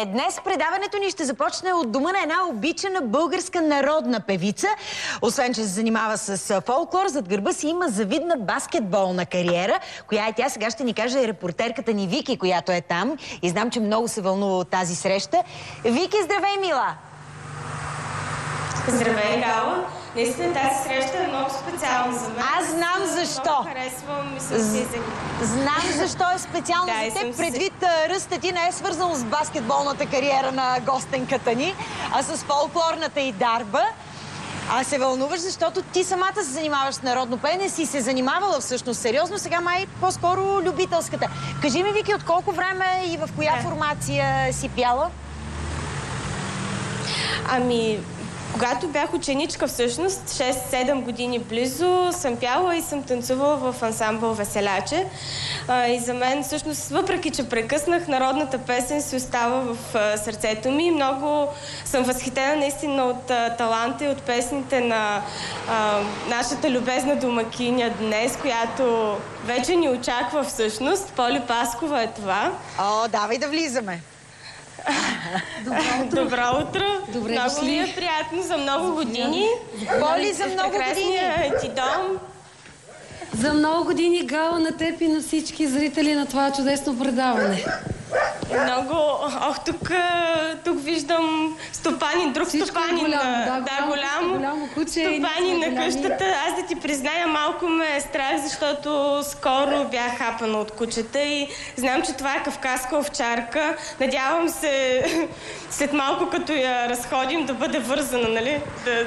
Днес предаването ни ще започне от дома на една обичана българска народна певица. Освен, че се занимава с фолклор, зад гърба си има завидна баскетболна кариера, коя е тя. Сега ще ни каже репортерката ни Вики, която е там. И знам, че много се вълнува от тази среща. Вики, здравей, мила! Здравей, Гала! Наистина тази среща е много специална за мен. Аз знам защо. Много харесвам и съм си Знам защо е специално за теб. Предвид ръста ти не е свързано с баскетболната кариера на гостенката ни, а с фолклорната и дарба. А се вълнуваш, защото ти самата се занимаваш с народно пеене, си се занимавала всъщност сериозно, сега май по-скоро любителската. Кажи ми, Вики, от колко време и в коя формация си пяла? Ами, когато бях ученичка, всъщност, 6-7 години близо, съм пяла и съм танцувала в ансамбъл Веселяче. И за мен, всъщност, въпреки че прекъснах, народната песен си остава в сърцето ми. Много съм възхитена наистина от таланта и от песните на нашата любезна домакиня днес, която вече ни очаква всъщност. Поли Паскова е това. О, давай да влизаме. Добро утро! Добре много дошли. ми е приятно за много години. Поли, за много години! Прекрасния ти дом. За много години, Гала, на теб и на всички зрители на това чудесно предаване. Много... тук виждам стопанин, друг Всичко стопанин. голямо, голямо куче. стопанин на къщата. Аз да ти призная, малко ме е страх, защото скоро бях хапана от кучета и знам, че това е кавказска овчарка. Надявам се след малко, като я разходим, да бъде вързана, нали?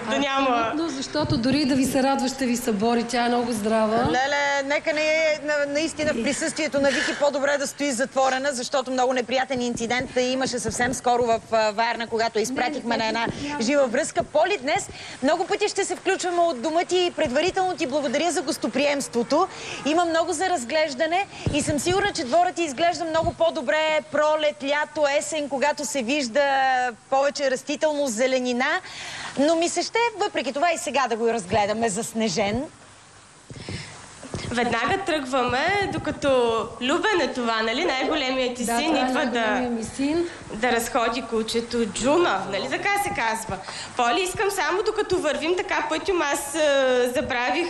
Да няма... Абсолютно, защото дори да ви се радва, ще ви събори. Тя е много здрава. Леле, нека не е наистина в присъствието на Вики по-добре да стои затворена, защото много неприятен инцидент имаше съвсем скоро в Варна, когато изпратихме на една жива връзка. Поли, днес много пъти ще се включваме от дома ти и предварително ти благодаря за гостоприемството. Има много за разглеждане и съм сигурна, че дворът ти изглежда много по-добре пролет, лято, есен, когато се вижда повече растителност, зеленина. Но ми се ще, въпреки това и сега да го разгледаме заснежен. Веднага тръгваме, докато Любен е това, нали? Най-големият ти син идва да разходи кучето Джуна, нали? Така се казва. Поли, искам само докато вървим така пътем, аз забравих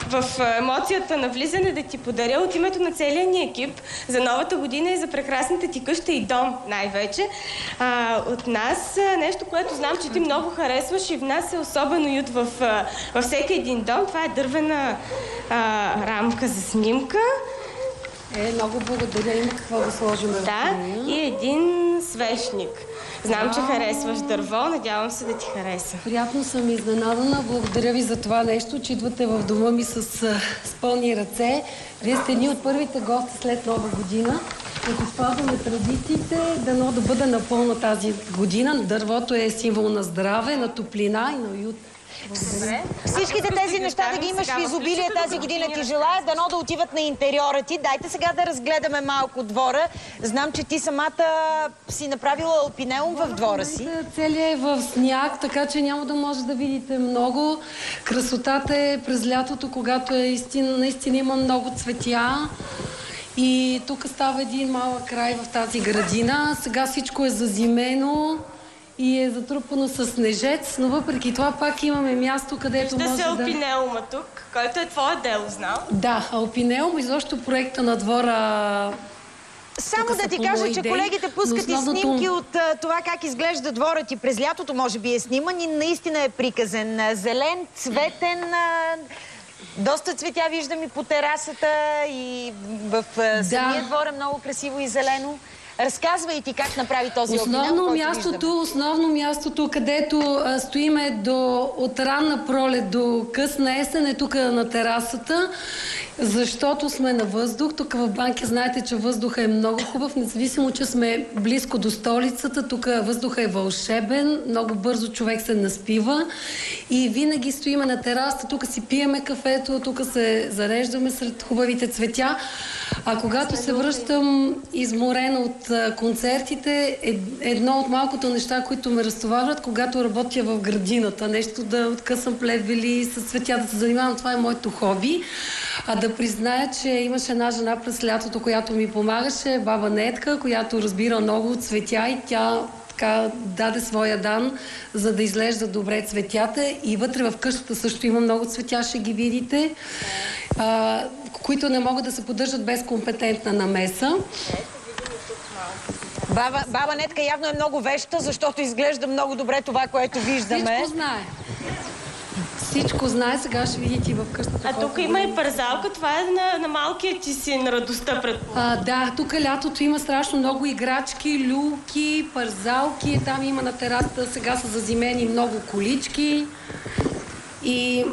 в емоцията на влизане да ти подаря от името на целия ни екип за новата година и за прекрасната ти къща и дом най-вече. От нас нещо, което знам, че ти много харесваш и внася особен уют във всеки един дом. Това е дървена рамка за снимка. Много благодаря. Има какво да сложим в нея. И един свещник. Знам, че харесваш дърво. Надявам се да ти хареса. Приятно съм изненадана. Благодаря ви за това нещо, че идвате в дома ми с пълни ръце. Вие сте едни от първите гости след Нова година. Като спазваме традициите, дано да бъде напълно тази година. Дървото е символ на здраве, на топлина и на уют. Всичките тези неща да ги имаш в изобилие тази година ти желая, дано да отиват на интериора ти. Дайте сега да разгледаме малко двора. Знам, че ти самата си направила алпинеум в двора си. Целият е в сняг, така че няма да може да видите много. Красотата е през лятото, когато наистина има много цветя. И тук става един малък край в тази градина. Сега всичко е зазимено и е затрупано с снежец, но въпреки това пак имаме място, където може да... Вижда се алпинеума тук, който е твое дело, знам. Да, алпинеум, изобщо проекта на двора... Само да ти кажа, че колегите пускат и снимки от това как изглежда дворът и през лятото може би е сниман и наистина е приказен. Зелен, цветен... Доста цветя виждам и по терасата, и в самия двор е много красиво и зелено. Разказвай ти как направи този Основно мястото, където стоиме от ранна пролет до късна есен е тук на терасата, защото сме на въздух. Тук в Банкя знаете, че въздуха е много хубав, независимо, че сме близко до столицата. Тук въздуха е вълшебен, много бързо човек се наспива и винаги стоиме на терасата, тук си пиеме кафето, тук се зареждаме сред хубавите цветя. А когато се връщам изморена от от концертите е едно от малкото неща, които ме разтоварват, когато работя в градината. Нещо да откъсам плевели, с цветя да се занимавам. Това е моето хоби. А да призная, че имаше една жена през лятото, която ми помагаше, баба Нетка, която разбира много от цветя и тя така даде своя дан, за да изглеждат добре цветята. И вътре в къщата също има много цветя, ще ги видите, които не могат да се поддържат без компетентна намеса. Баба Нетка явно е много веща, защото изглежда много добре това, което виждаме. Всичко знае. Всичко знае, сега ще видите и в къщата. А тук има и парзалка, това е на малкият ти син, радостта, предполагам. Да, тук лятото има страшно много играчки, люлки, парзалки. Там има на терасата, сега са зазимени много колички. И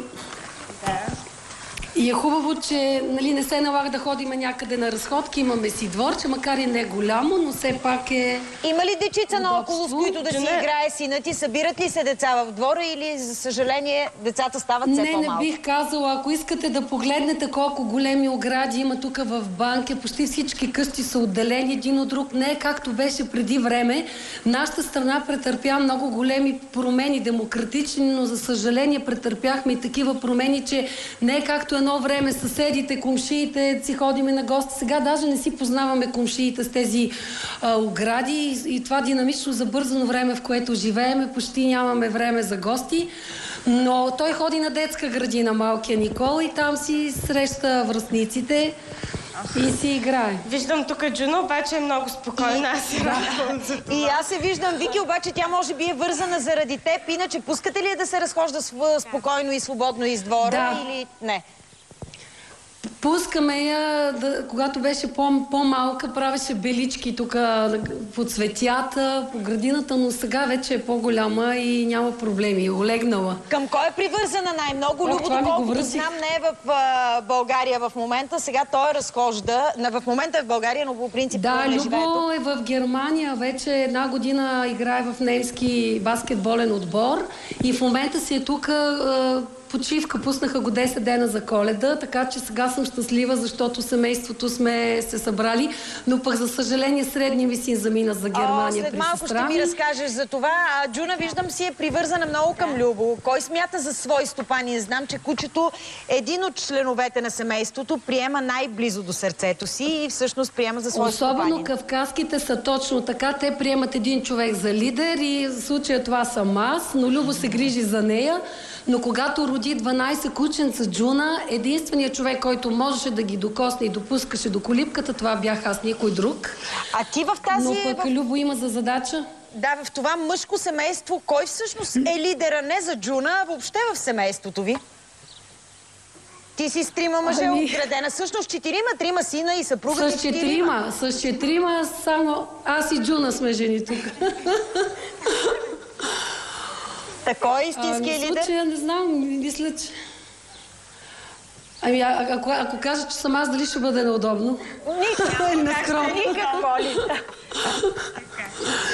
е хубаво, че не се налага да ходим някъде на разходки. Имаме си дворче, макар и не голямо, но все пак е... Има ли дечица наоколо, с които да си играе сина ти? Събират ли се деца в двора или, за съжаление, децата стават все по-малко? Не бих казала. Ако искате да погледнете колко големи огради има тук в Банкя, почти всички къщи са отделени един от друг. Не е както беше преди време. Нашата страна претърпя много големи промени, демократични, но за съжаление претърпяхме и такива промени, че не е както едно време съседите, комшиите, си ходиме на гости. Сега даже не си познаваме комшиите с тези огради и това динамично забързано време, в което живееме, почти нямаме време за гости. Но той ходи на детска градина, малкия Никола, и там си среща връстниците и си играе. Виждам тук Джуна, обаче е много спокойна. И аз се виждам, Вики, обаче тя може би е вързана заради теб. Иначе пускате ли я да се разхожда спокойно и свободно из двора или не? Пускаме я, когато беше по-малка, правеше белички тук по цветята, по градината, но сега вече е по-голяма и няма проблеми. Олегнала. Към кой е привързана най-много? Любо, доколкото знам, не е в България в момента. Сега той разхожда. В момента е в България, но по принцип не живее тук. Да, Любо е в Германия. Вече една година играе в немски баскетболен отбор и в момента си е тук... почивка, пуснаха го 10 дена за Коледа, така че сега съм щастлива, защото семейството сме се събрали, но пък за съжаление средния ми син замина за Германия. След малко ще ми разкажеш за това. Джуна, виждам, си е привързана много към Любо. Кой смята за свой стопанин? Знам, че кучето е един от членовете на семейството, приема най-близо до сърцето си и всъщност приема за свой стопанин. Особено кавказските са точно така. Те приемат един човек за лидер и в случая това съм аз, но Любо се грижи за нея. Но когато роди 12 кученца Джуна, единственият човек, който можеше да ги докосне и допускаше до колибката, това бях аз, никой друг. А ти в тази... Но пък Любо има за задача... Да, в това мъжко семейство, кой всъщност е лидера не за Джуна, а въобще в семейството ви? Ти си с 3 мъже обградена. Всъщност 4-3 сина и съпруга ти 4. С 4, само аз и Джуна сме жени тук. Такой истински лидер? В случая не знам, мисля, че... Ако кажа, че съм аз, дали ще бъде неудобно? Никак, Поли.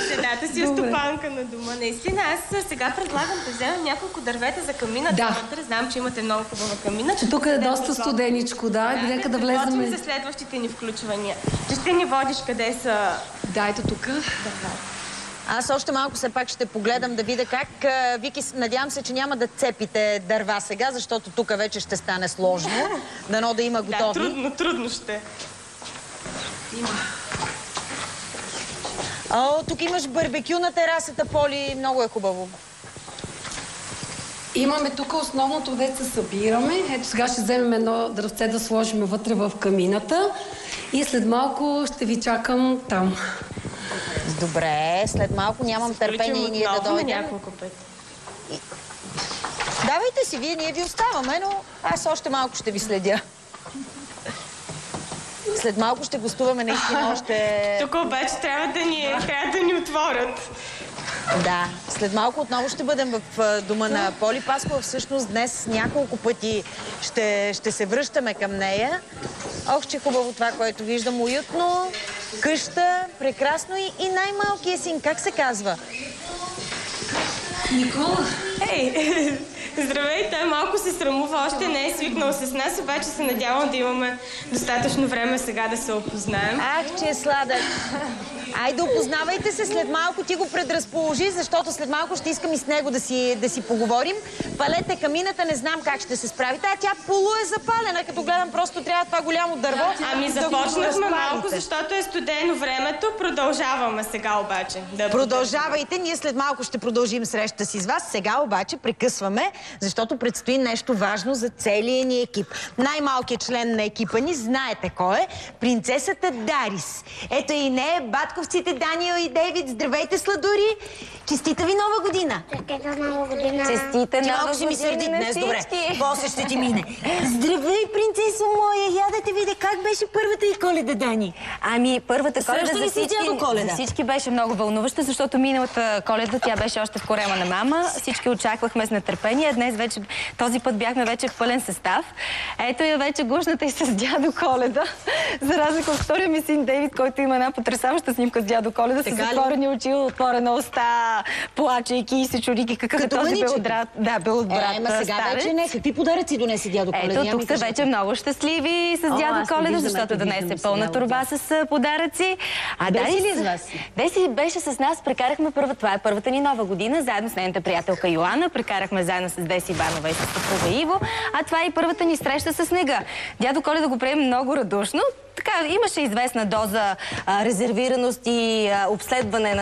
Седата си е стопанка на дома. Наистина, аз сега предлагам да вземем няколко дървета за камина. Да. Знам, че имате много хубава камина. Тук е доста студеничко, да. Нека да влезем. За следващите ни включвания. Ще ни водиш къде са... Да, ето тук. Аз още малко все пак ще погледам да видя как. Вики, надявам се, че няма да цепите дърва сега, защото тук вече ще стане сложно. Дано да има готови. Да, трудно ще. Има. Тук имаш барбекю на терасата, Поли. Много е хубаво. Имаме тук основното, вече се събираме. Ето сега ще вземем едно дръвце да сложим вътре в камината и след малко ще ви чакам там. Добре, след малко нямам търпение и ние да дойдем. Няколко пъти. Давайте си вие, ние ви оставаме, но аз още малко ще ви следя. След малко ще гостуваме наистина още... Тук обаче трябва да ни отворят. Да, след малко отново ще бъдем в дома на Поли Паскова. Всъщност днес няколко пъти ще се връщаме към нея. Ох, че хубаво това, което виждам. Уютно, къща, прекрасно и най-малкият син. Как се казва? Никола. Здравей, той малко се срамува, още не е свикнал с нас, обаче се надявам да имаме достатъчно време сега да се опознаем. Ах, че е сладък. Айде, опознавайте се, след малко ти го предразположи, защото след малко ще искам и с него да си поговорим. Палете камината, не знам как ще се справите. Тя полу е запалена, като гледам, просто трябва това голямо дърво. Ами започнахме малко, защото е студено времето. Продължаваме сега обаче. Продължавайте, ние след малко ще продължим срещата си с вас. Сега обаче прекъсваме, защото предстои нещо важно за целия ни екип. Най-малкият член на екипа ни, знаете кой е? Принцесата Дарис. Ето и нея, батковците Даниел и Дейвид. Здравейте, сладури! Честита ви нова година! Честита нова година! Честита нова година! Ти ми сърди днес, добре. После ще ти мине. Здравей, принцесо моя! Я да те видя как беше първата и Коледа, Дани. Ами, първата Коледа за всички беше много вълнуваща, защото миналата Коледа тя беше още в корема на мама. Всички очаквахме с нетърпение. Днес вече, този път бяхме вече в пълен състав. Ето я вече гушната и с дядо Коледа. За разлика от втория ми син Дейвид, който има една потресаваща снимка с дядо Коледа, с затворени очи, отворена уста, плачейки и се чурики. Какъв е този белодрат? Да, белодрат. Ема сега вече не. Какви подаръци донесе дядо Коледа? Ето, тук са вече много щастливи с дядо Коледа, защото донесе пълна торба с подаръци. А Деси ли е с вас? Деси беше с нас, прекарахме това е първата ни нова година, заедно с нейната приятелка Йоана, прекарахме заедно с Деси Иванова и с съпруга Иво, а това е и първата ни среща с снега. Дядо Коледа го приеме много радушно. Така, имаше известна доза резервираност и обследване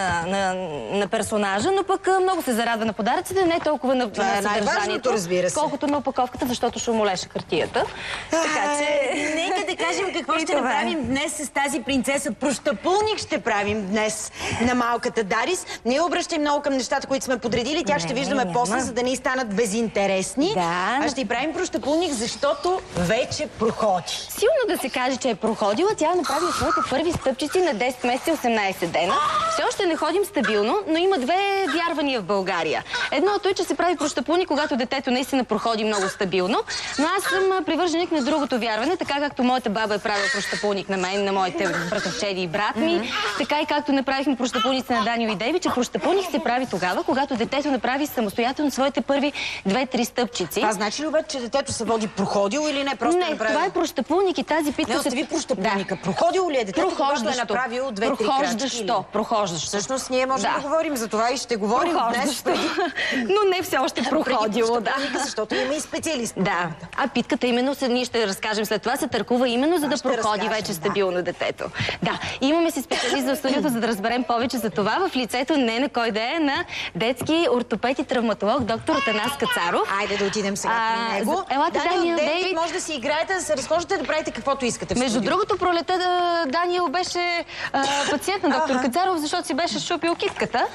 на персонажа, но пък много се зарадва на подаръците, не толкова на съдържанието, колкото на опаковката, защото ще умолеше хартията. Така че... Нека да кажем какво ще направим днес с тази принцеса. Прощапълник ще правим днес на малката Дарис. Не обръщай много към нещата, които сме подредили. Тях ще виждаме после, за да не станат безинтересни. А ще й правим прощапълник, защото вече проходи. Силно да се каже, че е проходила. Тя направи своите първи стъпчици на 10 месеца и 18 дена. Все още не ходим стабилно, но има две вярвания в България. Едното е, че се прави прощапълник, когато детето наистина проходи много стабилно. Но аз съм привърженик на другото вярване, така както моята баба е правила прощапълник на мен, на моите братовчеди и брат ми, така и както направихме прощапълници на Даниел и Дейвид, че прощапълник се прави тогава, когато детето направи самостоятелно своите първи 2-3 стъпчици. Това значи ли обаче, че детето се води проходил или не? Просто не, това е прощапълник и тази питка се... Не, прощапълника. Проходил ли е детето, когато е направил 2-3 крачки? Прохождащо. Всъщност ние можем да говорим за това и ще говорим днес. Но не все още прохождало, да. Защото има и специалист. Да. А питката именно, ние ще разкажем след това, се търкува именно за да проходи вече стабилно детето. Да. Имаме си специалист в студиото, за да разберем повече за това в лицето не на кой да е, на детски ортопед и травматолог доктор Атанас Кацаров. Айде да отидем сега при него. Елате, Даниел, Дейвид. Може да си играете, да се разхождате, да правите каквото искате в Между другото, пролета Даниел беше пациент на доктор Кацаров, защото си беше щупил китката.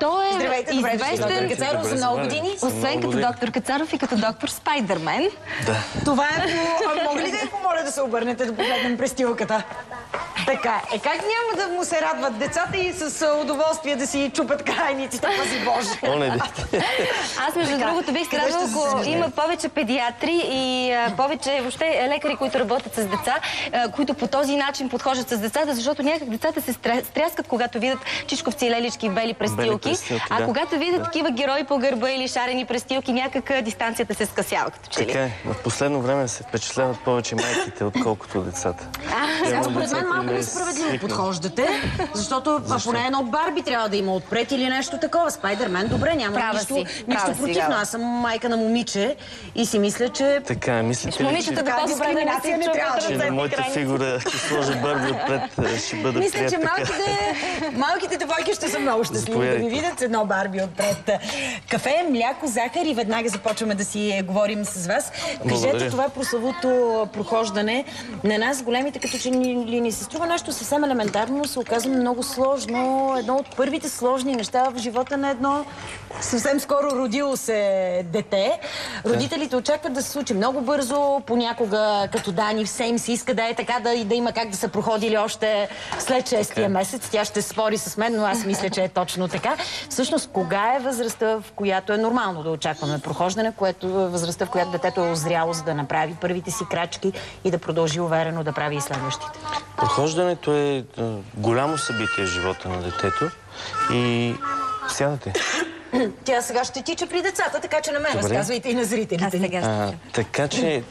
Той е известен Кацаров за много години. Освен като доктор Кацаров и като доктор Спайдермен. Да. Това е по... Мога ли да ви помоля да се обърнете да погледнем престилката? Така, как няма да му се радват децата и с удоволствие да си чупят крайниците, пази Боже? Аз, между другото, бих се радвала, ако има повече педиатри и повече въобще лекари, които работят с деца, които по този начин подхождат с децата, защото някак децата се стряскат, когато видят чичковци, лелички, бели престилки, а когато видят такива герои по гърба или шарени престилки, някак дистанцията се скъсява. Така е. В последно време се впечатляват повече майките, отколкото децата. Според мен малко несправедливо подхождате, защото поне едно Барби трябва да има отпред или нещо такова. Спайдермен, добре, няма нищо против, но аз съм майка на момиче и си мисля, че... Така, мислите ли, че дискриминация не трябва да на моята фигура ще сложа Барби отпред, ще бъда прият така? Мисля, че малките девойки ще са много щастливи да ви видят едно Барби отпред. Кафе, мляко, захар и веднага започваме да си говорим с вас. Кажете, това прословото прохождане на нас, големите, като че ни се струва нещо съвсем елементарно, се оказва много сложно. Едно от първите сложни неща в живота на едно съвсем скоро родило се дете. Родителите очакват да се случи много бързо, понякога като Дани все им се иска да е така, да има как да са проходили още след 6-тия месец. Тя ще спори с мен, но аз мисля, че е точно така. Всъщност, кога е възрастта, в която е нормално да очакваме прохождане, възрастта, в която детето е озряло, за да направи първите си крачки и да продължи уверено да прави и следващите? Прохождането е голямо събитие в живота на детето и сядате. Тя сега ще тича при децата, така че на мен разказвайте и на зрителите ни. Така че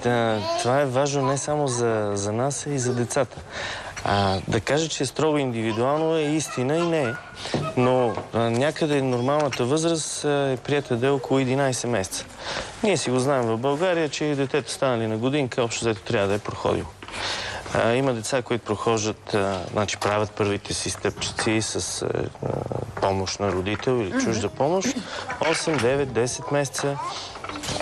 това е важно не само за нас, а и за децата. Да кажа, че строго индивидуално е истина и не е. Но някъде нормалната възраст е приета да е около 11 месеца. Ние си го знаем в България, че детето станали на годинка, общо взето трябва да е проходило. Има деца, които прохождат, значи правят първите си стъпчици с помощ на родител или чужда помощ. 8, 9, 10 месеца.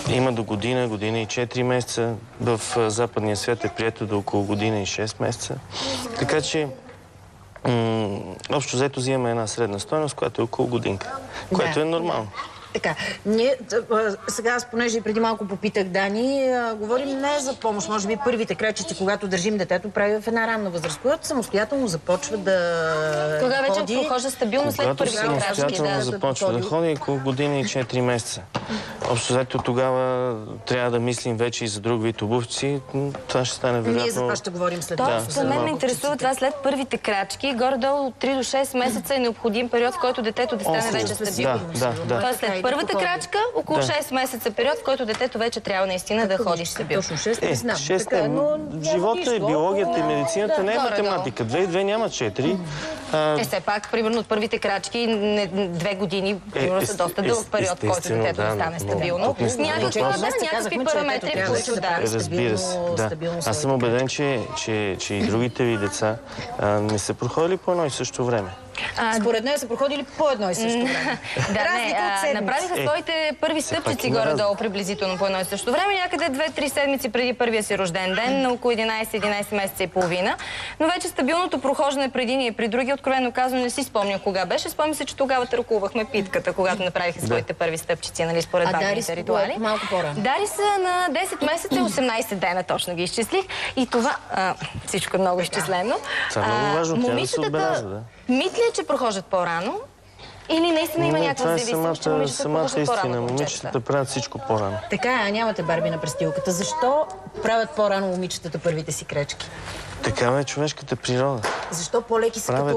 Има до година, година и 4 месеца. В западния свят е прието до около година и 6 месеца. Така че общо взето взимаме една средна стойност, която е около годинка, което е нормално. Така, ние сега, аз понеже преди малко попитах Дани, говорим не за помощ, може би първите крачици, когато държим детето, прави в една ранна възраст, когато самостоятелно започва да Кога вече ходи. прохожда стабилно след първите крачки? Когато самостоятелно започва да ходи около година и 4 месеца. Общо взето тогава трябва да мислим вече и за друг вид обувци. Това ще стане вероятно... Ние за това ще говорим след това. това. Мен ме интересува това след първите крачки. Горе-долу от 3 до 6 месеца е необходим период, в който детето да стане вече стабилно. Тоест след първата крачка, около 6 месеца период, в който детето вече трябва наистина да ходи стабилно. Точно 6 не знам. 6 живота, биологията и медицината не е математика. 2 и 2 няма 4. Все пак, примерно от първите крачки, 2 години, примерно са доста дълъг период, в който детето да стане стабилно. Някакви параметри, които да. Разбира се, да. Аз съм убеден, че и другите ви деца не са проходили по едно и също време. Според нея са проходили по едно и също време. Направиха своите първи стъпчици горе-долу приблизително по едно и също време, някъде 2-3 седмици преди първия си рожден ден, на около 11 месеца и половина. Но вече стабилното прохождане преди един и при други, откровено казано, не си спомня кога беше. Спомня се, че тогава търкувахме питката, когато направиха своите първи стъпчици, нали, според бабините ритуали. Малко по-рано. Дари са на 10 месеца и 18 дена, точно ги изчислих. И това всичко е много изчислено. Това е много важно, трябва да се отбелязва, да. Мит ли е, че прохождат по-рано? Или наистина има някаква зависимост, че момичетата прохождат по-рано? Момичетата правят всичко по-рано. Така, нямате Барби на престилката. Защо правят по-рано момичетата първите си крачки? Такава е човешката природа. Защо по-леки са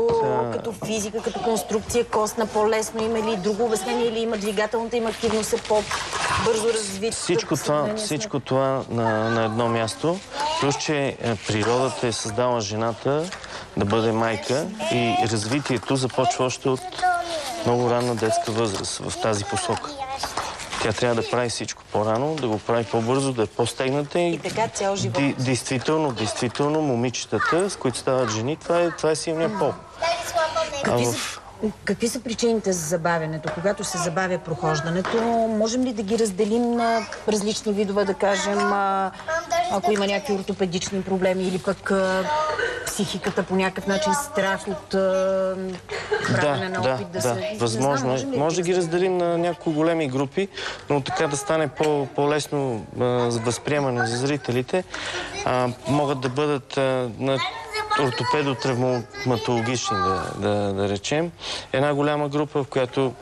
като физика, като конструкция, костна, по-лесно? Има ли друго обяснение или има двигателната им активност е по-бързо развит? Всичко това на едно място. Плюс, че природата е създала жената да бъде майка и развитието започва още от много ранна детска възраст в тази посока. Тя трябва да прави всичко по-рано, да го прави по-бързо, да е по-стегната и така цял живот. Действително, момичетата, с които стават жени, това е силният пол. Какви са причините за забавянето? Когато се забавя прохождането, можем ли да ги разделим на различни видове, да кажем, ако има някакви ортопедични проблеми или пък психиката по някакъв начин, страх от правене на опит да се... Възможно е. Може да ги разделим на няколко големи групи, но така да стане по-лесно за възприемане за зрителите. Могат да бъдат на ортопедо-травматологични, да речем. Една голяма група, в която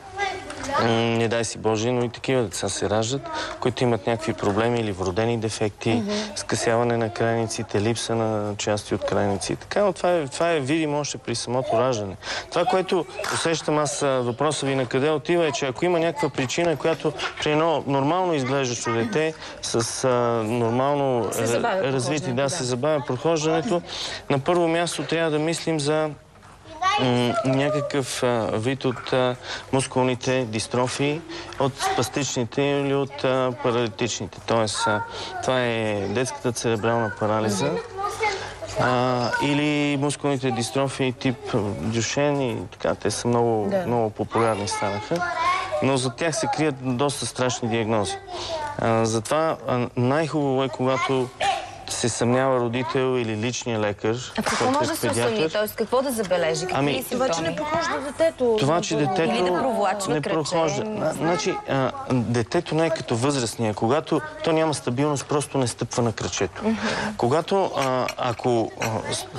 не дай си Боже, но и такива деца се раждат, които имат някакви проблеми или вродени дефекти, скъсяване на крайниците, липса на части от крайници. Така, но това е видимо още при самото раждане. Това, което усещам аз, въпроса ви на къде отива, е, че ако има някаква причина, която при едно нормално изглеждащо дете с нормално развитие, се забавя прохождането, на първо място трябва да мислим за някакъв вид от мускулните дистрофии, от спастичните или от паралитичните. Тоест, това е детската церебрална парализа или мускулните дистрофии тип Дюшен и така. Те са много популярни станаха, но за тях се крият доста страшни диагнози. Затова най-хубаво е, когато се съмнява родител или личния лекар. А какво може да се усъмни? Тоест какво да забележи? Какви симптоми? Това, че не прохожда детето. Това, че детето или да провлачва кръче. Значи, детето не е като възрастния. Когато то няма стабилност, просто не стъпва на кръчето. Когато, ако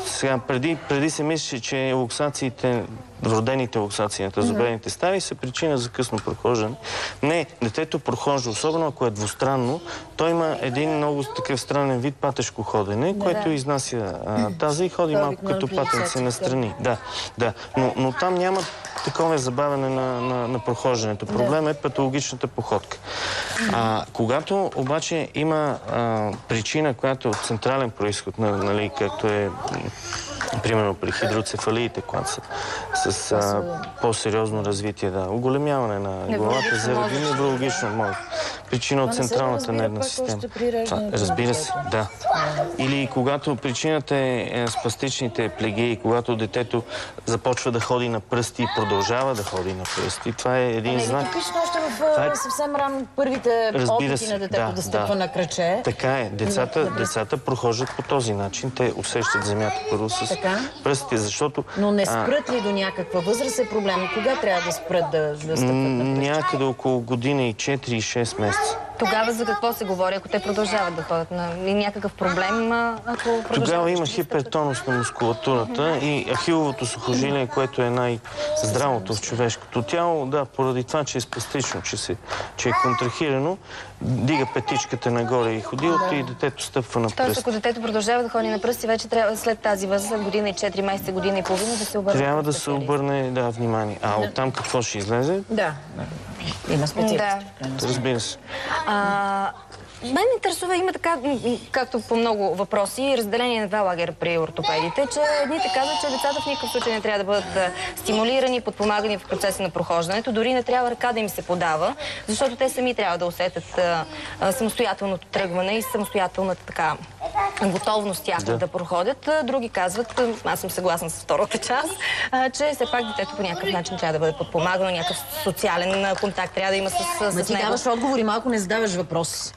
сега преди се мисли, че луксациите, вродените луксации на тазобедрените стави са причина за късно прохождане. Не, детето прохожда, особено ако е двустранно. Той има един много такъв странен вид патещ пешко ходене, което изнася таза и ходи малко като патенци настрани. Да. Но там няма такова забавяне на прохождането. Проблем е патологичната походка. Когато обаче има причина, която е от централен произход, нали, както е примерно при хидроцефалиите, когато са с по-сериозно развитие, оголемяване на главата заради неврологично мозък. Причина от централната нервна система. Разбира се, да. Или когато причината е спастичните плегии, когато детето започва да ходи на пръсти и продължава да ходи на пръсти. Това е един знак. Типично още в съвсем рано първите опити на детето да стъпва на краче. Така е. Децата прохождат по този начин. Те усещат земята първо с пръстите, защото... Но не спрат ли до някаква възраст е проблем? Кога трябва да спрат да стъпват на пръсти? Някъде около година и 4 и 6 месеца. Тогава за какво се говори, ако те продължават да ходят? И някакъв проблем, ако продължават? Тогава има хипертонус на мускулатурата и ахиловото сухожилие, което е най-здравото в човешкото тяло. Да, поради това, че е спастично, че е контрахирано, дига петичката нагоре и ходилото и детето стъпва на пръст. Тоест, ако детето продължава да ходи на пръсти, вече трябва след тази възраст, година и 4 месеца, година и половина да се обърне. Трябва да се обърне, внимание. А оттам какво ще излезе? Да. Има специалист. Разбира се. Мен интересува, има така, както по много въпроси, разделение на два лагера при ортопедите, че едните казват, че децата в никакъв случай не трябва да бъдат стимулирани, подпомагани в процеса на прохождането, дори не трябва ръка да им се подава, защото те сами трябва да усетят самостоятелното тръгване и самостоятелната така готовност тях да проходят. Други казват, аз съм съгласна с втората част, че все пак детето по някакъв начин трябва да бъде подпомагано, някакъв социален контакт трябва да има с него. Ти даваш отговори, малко не задаваш въпрос.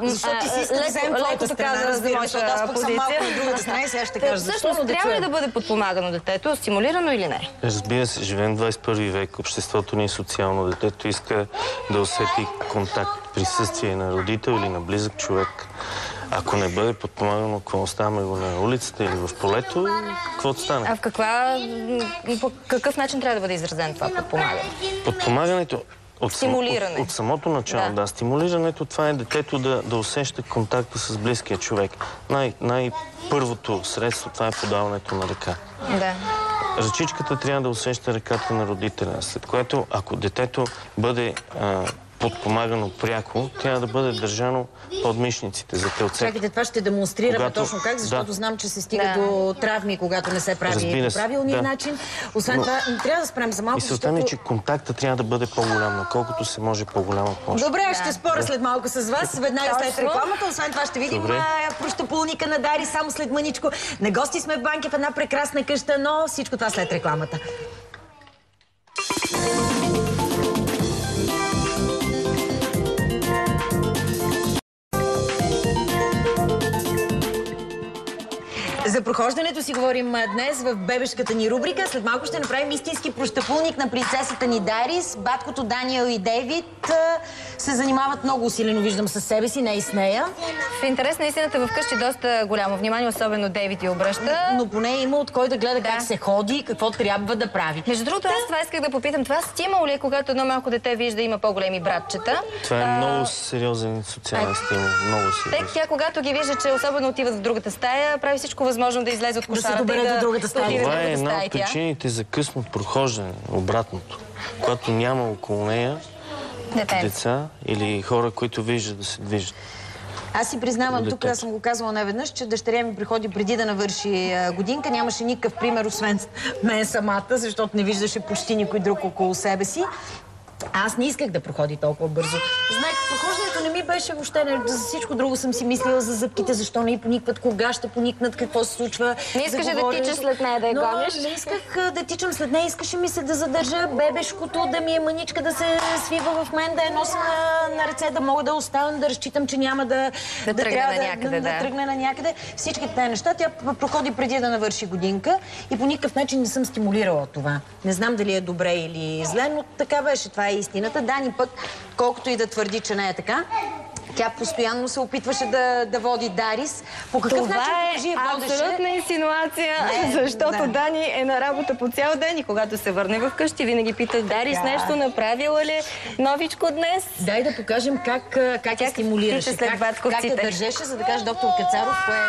Защото ти си искаш да вземем твоята страна, разбираш, защото аз пък съм малко от другата страна и сега ще кажа защо. Всъщност, трябва ли да бъде подпомагано детето, стимулирано или не? Разбира се, живеем 21 век, обществото ни е социално, детето иска да усети контакт, присъствие на родител или на близък човек. Ако не бъде подпомагано, какво оставаме го на улицата или в полето, какво стане? А по какъв начин трябва да бъде изразено това подпомагане? Подпомагането стимулиране. От самото начало, стимулирането, това е детето да усеща контакта с близкия човек. Най-първото средство, това е подаването на ръка. Ръчичката трябва да усеща ръката на родителя, след което, ако детето бъде подпомагано пряко, трябва да бъде държано под мишниците за телцето. Чакайте, това ще демонстрираме точно как, защото знам, че се стига до травми, когато не се прави по правилния начин. Освен това, трябва да спрем за малко, защото... Мисълта ми е, че контакта трябва да бъде по-голям, колкото се може по-голяма площ. Добре, ще споря след малко с вас, веднага след рекламата. Освен това ще видим прощапулника на Дари само след мъничко. На гости сме в Банкя в една прекрасна къща, но всичко това след рекламата. За прохождането си говорим днес в бебешката ни рубрика. След малко ще направим истински прощапулник на принцесата ни Дарис. Баткото Даниел и Дейвид се занимават много усилено, виждам, със себе си, не и с нея. В интерес на истината вкъщи доста голямо внимание, особено Дейвид и обръща. Но поне има от кой да гледа как се ходи и какво трябва да прави. Между другото, аз това исках да попитам. Това стимул ли е, когато едно малко дете вижда има по-големи братчета? Това е много сериозен социален стимул. Много сериозен. Тя, когато ги вижда, че особено отиват в другата стая, прави всичко възможно да излезе от кошарата и да другата стая. Това е една от причините за късно прохождане, обратното. Когато няма около нея деца или хора, които виждат да се движат. Аз си признавам, тук аз съм го казвала неведнъж, че дъщеря ми приходи преди да навърши годинка. Нямаше никакъв пример, освен мен самата, защото не виждаше почти никой друг около себе си. Аз не исках да проходи толкова бързо. Знаех, прохождането не ми беше въобще. За всичко друго съм си мислила за зъбките, защо не поникват, кога ще поникнат, какво се случва. Не искаше да тичаш след нея, да я гониш? Не исках да тичам след нея, искаше ми се да задържа бебешкото, да ми е мъничка, да се свива в мен, да я нося на ръце, да мога да оставам, да разчитам, че няма да тръгне на някъде. Всички тези неща. Тя проходи преди да навърши годинка и по никакъв начин не съм стимулирала това. Не знам дали е добре или зле, но така беше. Това е истината. Дани пък, колкото и да твърди, че не е така, Тя постоянно се опитваше да води Дарис. По какъв начин Това е абсолютна инсинуация, защото Дани е на работа по цял ден и когато се върне вкъщи, винаги пита Дарис нещо направила ли новичко днес. Дай да покажем как я стимулираше, как я държеше, за да каже доктор Кацаров, кое е...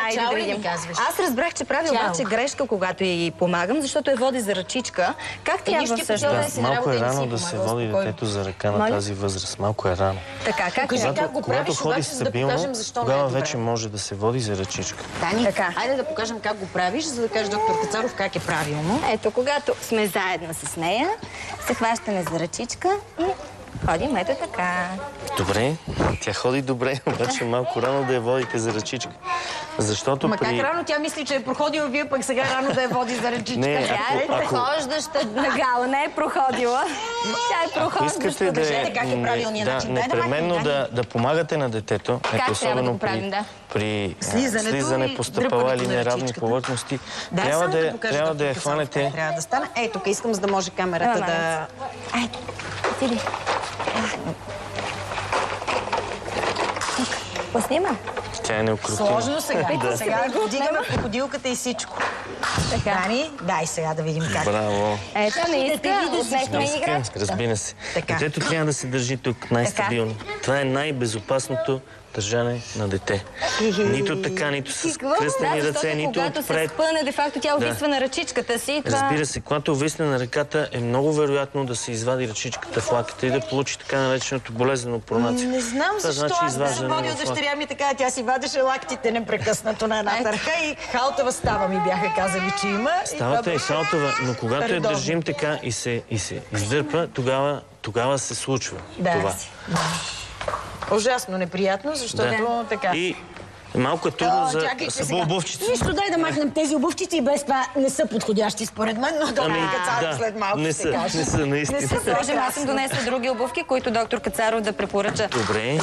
Айде да видим. Аз разбрах, че прави обаче грешка, когато й помагам, защото я води за ръчичка. Как трябва всъщност? Малко е рано да се води детето за ръка на тази възраст. Малко е рано. Така, как го когато ходи стабилно, тогава вече може да се води за ръчичка. Дани, айде да покажем как го правиш, за да каже доктор Кацаров как е правилно. Ето, когато сме заедно с нея, се хващаме за ръчичка и ходим ето така. Добре, тя ходи добре, обаче малко рано да я водите за ръчичка. Защото как рано? Тя мисли, че е проходила, вие пък сега рано да я води за ръчичка. Тя е прохождаща нагала, не е проходила. Тя е прохождаща. Кажете как е правилният начин. Непременно да помагате на детето, особено при слизане по стъпала или неравни повърхности. Трябва да я хванете. Трябва да стане. Ей, тук искам, за да може камерата да... Айде, отиди. Поснима. Тя е неукротима. Сложно сега. Сега вдигаме крокодилката и всичко. Дани, дай сега да видим как. Браво. Ето, не иска, отнехме играчката. Разбира се. Детето трябва да се държи тук най-стабилно. Това е най-безопасното държане на дете. Нито така, нито с кръстени ръце, нито когато отпред. се спъне, де факто тя увисва на ръчичката си. Разбира се, когато увисне на ръката, е много вероятно да се извади ръчичката в лаката и да получи така нареченото болезнено пронация. Не знам защо аз да се водя дъщеря ми така, тя си вадеше лактите непрекъснато на едната ръка и халтава става ми бяха казали, че има. Ставата е халтава, но когато я държим така и се издърпа, тогава се случва това. Ужасно неприятно, защото така. И малко е трудно за обувчици. Нищо, дай да махнем тези обувчици и без това не са подходящи според мен, но доктор Кацаров след малко ще каже. Не са, наистина. Аз съм донесла други обувки, които доктор Кацаров да препоръча. Добре.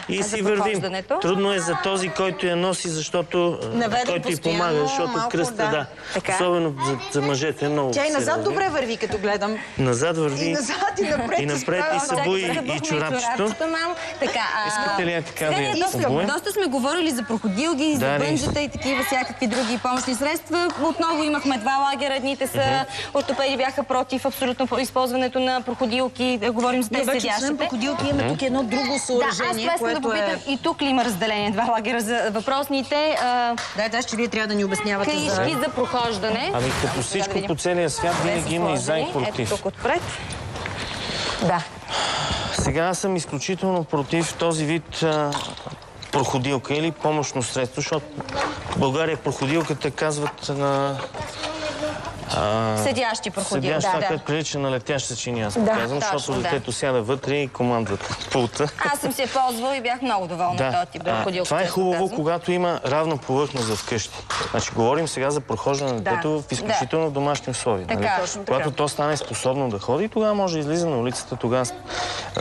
И си вървим. Трудно е за този, който я носи, защото който й помага, защото кръста, да. Особено за мъжете е много. Тя и назад добре върви, като гледам. Назад върви. И назад, и напред. И напред и събуи и чорапчето. Искате ли така да я обуем? Доста сме говорили за проходилки, за бънджета и такива всякакви други помощни средства. Отново имахме два лагера. Едните са ортопеди бяха против абсолютно използването на проходилки. Говорим за те седящите. Проходилки има тук едно друго съоръжение, аз искам да попитам и тук ли има разделение два лагера за въпросните? Да, че вие трябва да ни обяснявате каишки за прохождане. Ами като всичко по целия свят винаги има и за и против. Ето тук отпред. Да. Сега аз съм изключително против този вид проходилка или помощно средство, защото в България проходилката казват на... Седящи проходилки. Седяща, като прилича на летяща чиния, аз казвам, защото детето сяда вътре и командват пулта. Аз съм се ползвал и бях много доволна от този тип проходилка. Това е хубаво, когато има равна повърхност за вкъщи. Значи, говорим сега за прохождане на детето в изключително домашни условия. Когато то стане способно да ходи, тогава може да излиза на улицата, тогава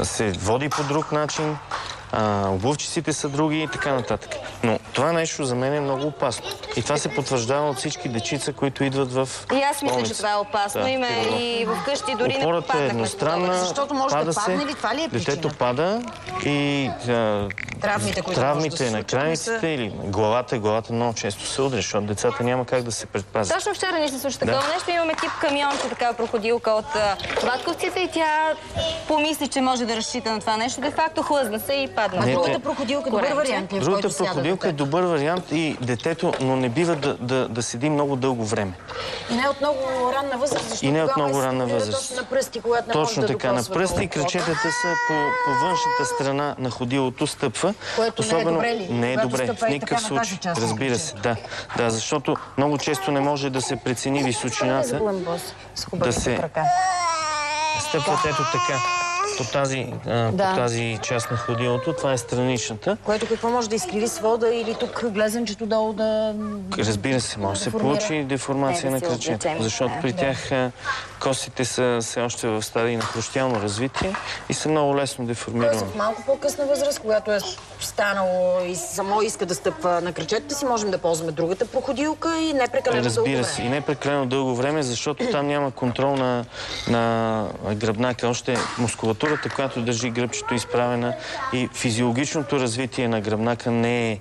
се води по друг начин. Обувчиците са други и така нататък. Но това нещо за мен е много опасно. И това се потвърждава от всички дечица, които идват в болница. И аз мисля, че това е опасно. Има и вкъщи дори не попаднахме. Опората е едностранна, защото може да падне ли? Това ли е причината? Детето пада и травмите на крайниците или главата много често се удря, защото децата няма как да се предпазят. Точно вчера ни се случи такова нещо. Имаме тип камионче, такава проходилка от Батковците и тя помисли, че може да разчита на това нещо. Де факто хлъзна се и падна. Другата проходилка е добър вариант. Другата проходилка е добър вариант и детето, но не бива да седи много дълго време. И не от много ранна възраст, защото точно на пръсти, когато не може да докосва. Точно така, на пръсти и крачетата са по външната страна на ходилото стъпва. Което не е добре ли? Не е добре, в никакъв случай. Разбира се, да, защото много често не може да се прецени височината. Да се стъпват ето така. По тази част на ходилото. Това е страничната. Което какво може да изкриви свода или тук глезенчето долу да... Разбира се, може да се получи деформация на крачето. Защото при тях костите са все още в стадии на хрущялно развитие и са много лесно деформирани. В малко по-късна възраст, когато е станало и само иска да стъпва на крачетата си, можем да ползваме другата проходилка и не прекалено дълго време. Разбира се, и не прекалено дълго време, защото там няма контрол на гръбнака. Още мускулатурата мускулатурата, която държи гръбчето изправена и физиологичното развитие на гръбнака не е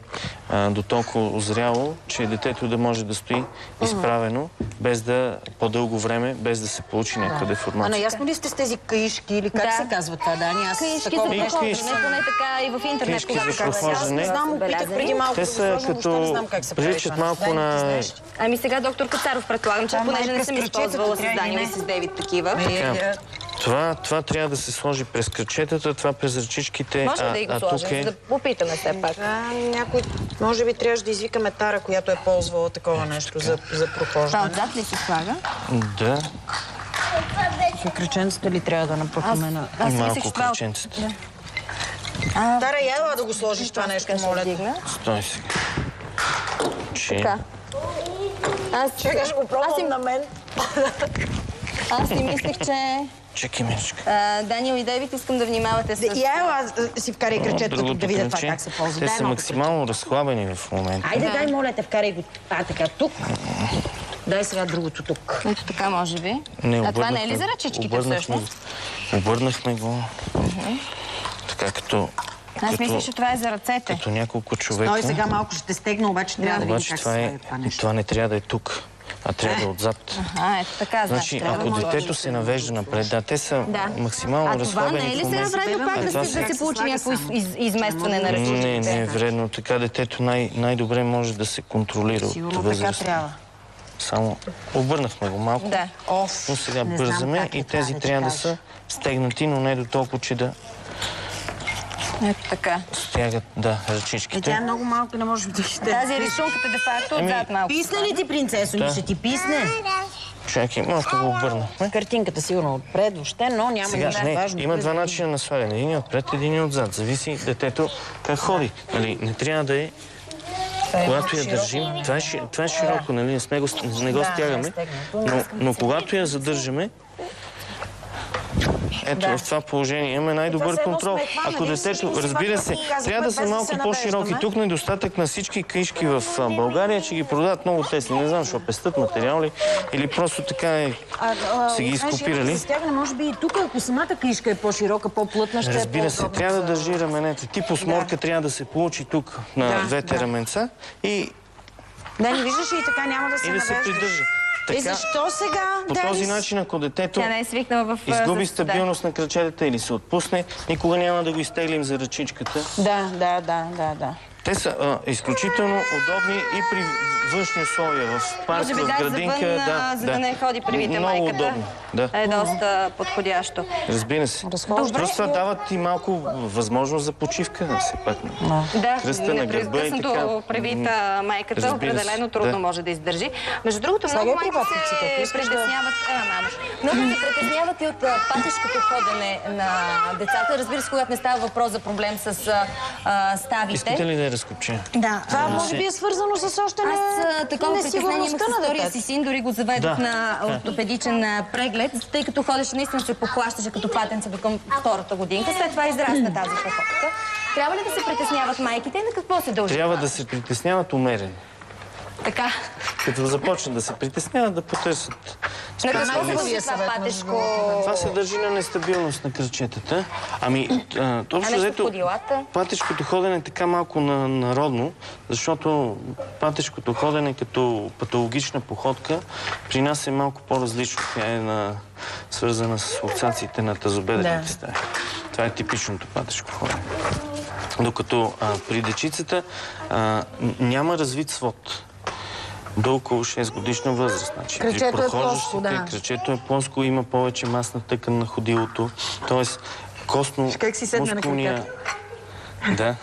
до толкова озряло, че детето да може да стои изправено, без да по-дълго време, без да се получи някаква деформация. А наясно ли сте с тези каишки или как се казва това, Дани? Каишки за прохождане, поне така и в интернет, Каишки когато за прохождане. Аз знам, опитах преди малко Те са като приличат малко на... Ами сега доктор Кацаров предполагам, че понеже не съм използвала с Даниел и с Дейвид такива. Това трябва да се сложи през кръчетата, това през ръчичките. Може да и го сложим, да попитаме все пак. Някой, може би трябваше да извикаме Тара, която е ползвала такова нещо за прохождане. Това отзад ли се слага? Да. Кръченцата ли трябва да напъхаме на... Аз си мислех, Малко че това... кръченцата. Тара, ела да го сложиш това нещо, моля. Стой сега. Така. Чакай, ще го пробвам на мен. Аз си мислех, че... Чакай, Мирчка. Даниел и Дейвид, искам да внимавате с... Ела си вкарай кръчетата тук да видя това как се ползва. Те са максимално разхлабени в момента. Айде, дай, моля те, вкарай го. Така, тук. Дай сега другото тук. Ето така, може би. А това не е ли за ръчичките всъщност? Обърнахме го. Така като... Аз мисля, че това е за ръцете. Като няколко човека. Той сега малко ще стегна, обаче трябва да видим как се прави това нещо. Това не трябва да е тук, а трябва да е отзад. Ето така, значи, ако детето се навежда напред, те са максимално разхлабени. А това не е ли сега вредно пак да се получи някакво изместване на ръчичките? Не е вредно. Така детето най-добре може да се контролира от възраст. Сигурно така трябва. Само обърнахме го малко, но сега бързаме и тези трябва да са стегнати, но не до толкова, че да... Ето така. Стягат, ръчичките. Тя е много малко, не може да ще... Тази рисунката де-факто отзад малко. Писне ли ти, принцесо? Не ще ти писне? Чакай, малко го обърнахме. Картинката сигурно отпред, въобще, но няма сега, нищо важно. Има два начина на сваляне. Един отпред, един отзад. Зависи детето как ходи. Не трябва да е... Когато я държим, това е широко, нали? Не го стягаме, но когато я задържаме, ето в това положение имаме най-добър контрол. Ако детето, разбира се, трябва да са малко по-широки. Тук недостатък на всички каишки в България, че ги продават много тесни. Не знам, защо пестят материали или просто така са ги изкопирали. Може би и тук, ако самата каишка е по-широка, по-плътна, ще е по-удобна. Разбира се, трябва да държи раменете. Тип осморка трябва да се получи тук на двете раменца и... Да, не виждаш и така няма да се навеждаш. И да се придържа. И защо сега? По този начин, ако детето изгуби стабилност на крачетата или се отпусне, никога няма да го изтеглим за ръчичката. Да. Те са изключително удобни и при външни условия, в парк, в градинка. За да не ходи привита майката. Много удобно. Е доста подходящо. Разбира се. Просто това дават и малко възможност за почивка. Все пак. Кръста на гърба и така. Привита майката определено трудно може да издържи. Между другото, много майки се притесняват... Много се притесняват и от патешкото ходене на децата. Разбира се, когато не става въпрос за проблем с ставите. Искате ли да я разкопче? Да. Това може би е свързано с още такова притеснение имах с втория си син, дори го заведох на ортопедичен преглед, тъй като ходеше, наистина се поплащаше като патенце до към втората годинка. След това израсна тази походка. Трябва ли да се притесняват майките и на какво се дължи? Трябва да се притесняват умерено. Така. Като започнат да се притесняват, да потърсят. На какво се дължи това патешко? Това се дължи на нестабилност на кръчетата. Общо взето, патешкото ходене е така малко народно, защото патешкото ходене като патологична походка при нас е малко по-различно. Тя е свързана с луксациите на тазобедрените стаи. Това е типичното патешко ходене. Докато при дечицата няма развит свод. До около 6 годишна възраст. Значи, кръчето е плоско, кръчето е плоско, има повече масна тъкан на ходилото. Тоест, костно-мускулния... Да,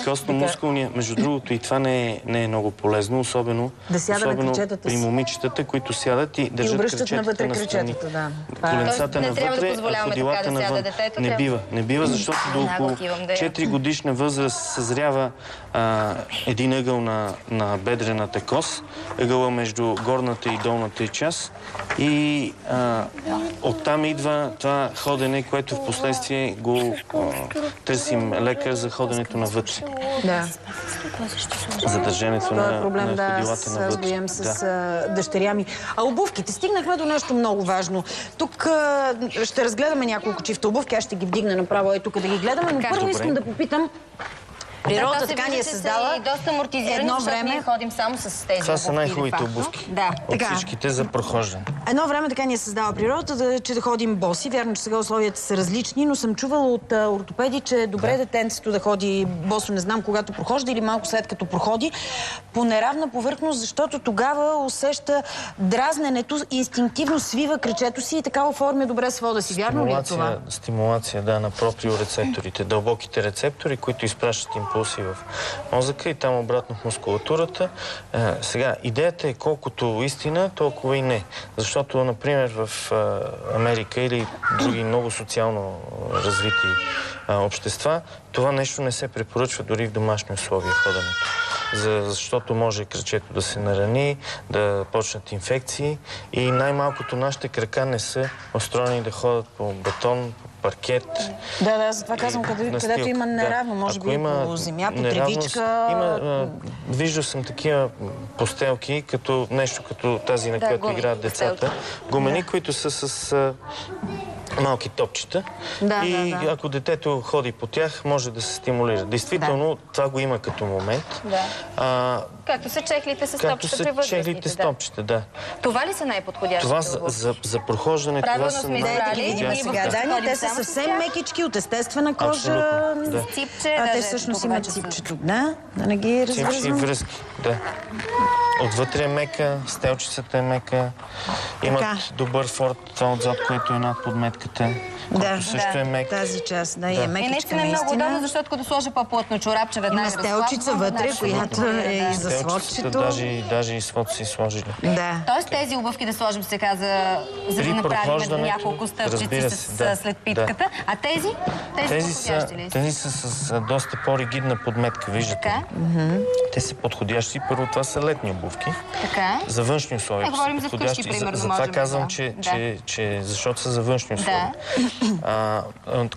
костно-мускулния. Между другото, и това не е много полезно, особено при момичетата, които сядат и държат кръчетата настрани. Коленцата навътре, а ходилата навън. Не бива, защото до около 4 годишна възраст съзрява един ъгъл на бедрената кост, ъгъла между горната и долната част и оттам идва това ходене, което в последствие го търсим лекар за ходенето навътре. за държането Това е на проблем, ходилата аз навътре. стоям с дъщеря ми. А обувките, стигнахме до нещо много важно. Тук ще разгледаме няколко чифта обувки, аз ще ги вдигна направо тук да ги гледаме, но първо искам да попитам. Природата така ни е създала. И доста амортизирани, едно защото време ние ходим само с тези Това са обувки, най-хубавите де факто. обувки Да. от Така. всичките за прохождане. Едно време така ни е създала природата, че да ходим боси. Вярно, че сега условията са различни, но съм чувала от ортопеди, че е добре детенцето да ходи босо, не знам когато прохожда или малко след като проходи, по неравна повърхност, защото тогава усеща дразненето, инстинктивно свива кръчето си и така оформя добре свода си. Вярно ли е това? Стимулация, да, на проприорецепторите, дълбоките рецептори, които изпращат импулси в мозъка и там обратно в мускулатурата. Сега, идеята е колкото истина, толкова и не. Защото, например, в Америка или други много социално развити общества, това нещо не се препоръчва дори в домашни условия ходенето. Защото може кръчето да се нарани, да почнат инфекции и най-малкото нашите крака не са устроени да ходят по бетон, по паркет. Да, затова казвам, където има неравно, може би по земя, по тревичка. Виждал съм такива постелки, като нещо като тази, на която играят децата. Гумени, които са с малки топчета. И ако детето ходи по тях, може да се стимулира. Действително, това го има като момент. Както са чехлите с топчета при възрастните. Както са чехлите с топчета, да. Това ли са най-подходящите Това за прохождане, това са най-подходящите. Те са съвсем мекички, от естествена кожа. Ципче. Те всъщност имат ципчето. Да не ги развързвам. Ципче и връзки, да. Отвътре е мека, стелчицата е мека. Имат добър форт, това отзад, което е над подметката. Да, също е мек. Тази част, да, е мекичка. Наистина е много удобно, защото като сложа по-плътно чорапче, веднага има стелчица вътре, която е и за сводчето. Даже и свод си сложили. Да. Тоест тези обувки да сложим сега, за да направим няколко стълбчици след питката. А тези подходящи ли са? Тези са с доста по-ригидна подметка, виждате. Те са подходящи. Първо, това са летни обувки. За външни условия. Говорим за вкъщи, примерно. Затова казвам, че защото са за външни условия.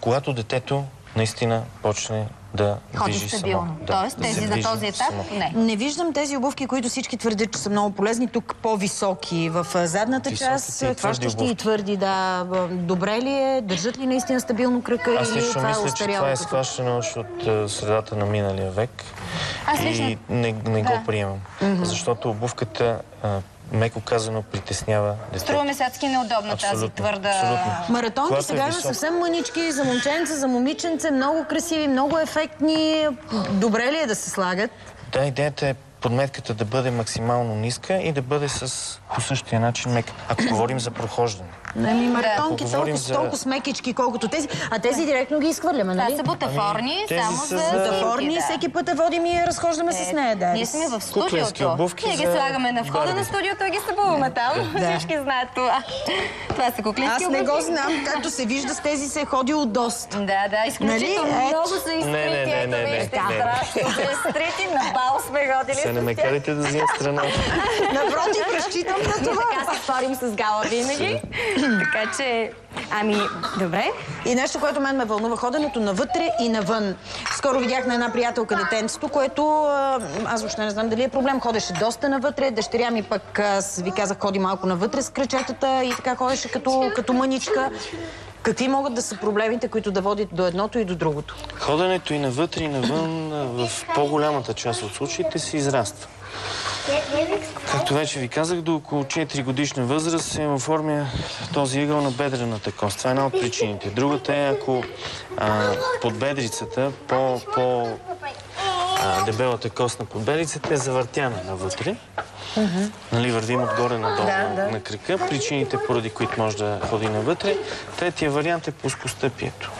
Когато детето наистина почне да движи само. Тоест тези на този етап не. Не виждам тези обувки, които всички твърдят, че са много полезни. Тук по-високи в задната част, хващащи и твърди. Да. Добре ли е? Държат ли наистина стабилно крака или това е остаряло? Аз лично мисля, че това е схващано още от средата на миналия век. И не го приемам. Защото обувката меко казано притеснява детето. Струва ми се адски неудобна тази твърда... Маратонки сега са съвсем мънички, за момченце, за момиченце, много красиви, много ефектни. Добре ли е да се слагат? Да, идеята е подметката да бъде максимално ниска и да бъде по същия начин мека. Ако говорим за прохождане. Маратонки толкова смекички, колкото тези. А тези директно ги изхвърляме, нали? Това са бутафорни, само за... Бутафорни, всеки път водим и я разхождаме с нея. Ние сме в студиото. Ние ги слагаме на входа на студиото и ги събуваме там. Всички знаят това. Това са куклински обувки. Аз не го знам, както се вижда, с тези се е ходило доста. Да, изключително много са изтрити. Ето вижте, страшно са изтрити. На бал сме ходили. Се не ме карайте да взимам страна. Напротив, разчитам на това. Така се спорим с Гала винаги. Така че, добре. И нещо, което мен ме вълнува, ходенето навътре и навън. Скоро видях на една приятелка детенцето, което аз въобще не знам дали е проблем. Ходеше доста навътре. Дъщеря ми пък, ви казах, ходи малко навътре с крачетата и така ходеше като мъничка. Какви могат да са проблемите, които да водят до едното и до другото? Ходенето и навътре и навън в по-голямата част от случаите се израства. Както вече ви казах, до около 4 годишна възраст се оформя този ъгъл на бедрената кост. Това е една от причините. Другата е, ако подбедрицата, дебелата кост на подбедрицата е завъртяна навътре. Нали, вървим отгоре надолу на крака. Причините, поради които може да ходи навътре. Третия вариант е плоскостъпието.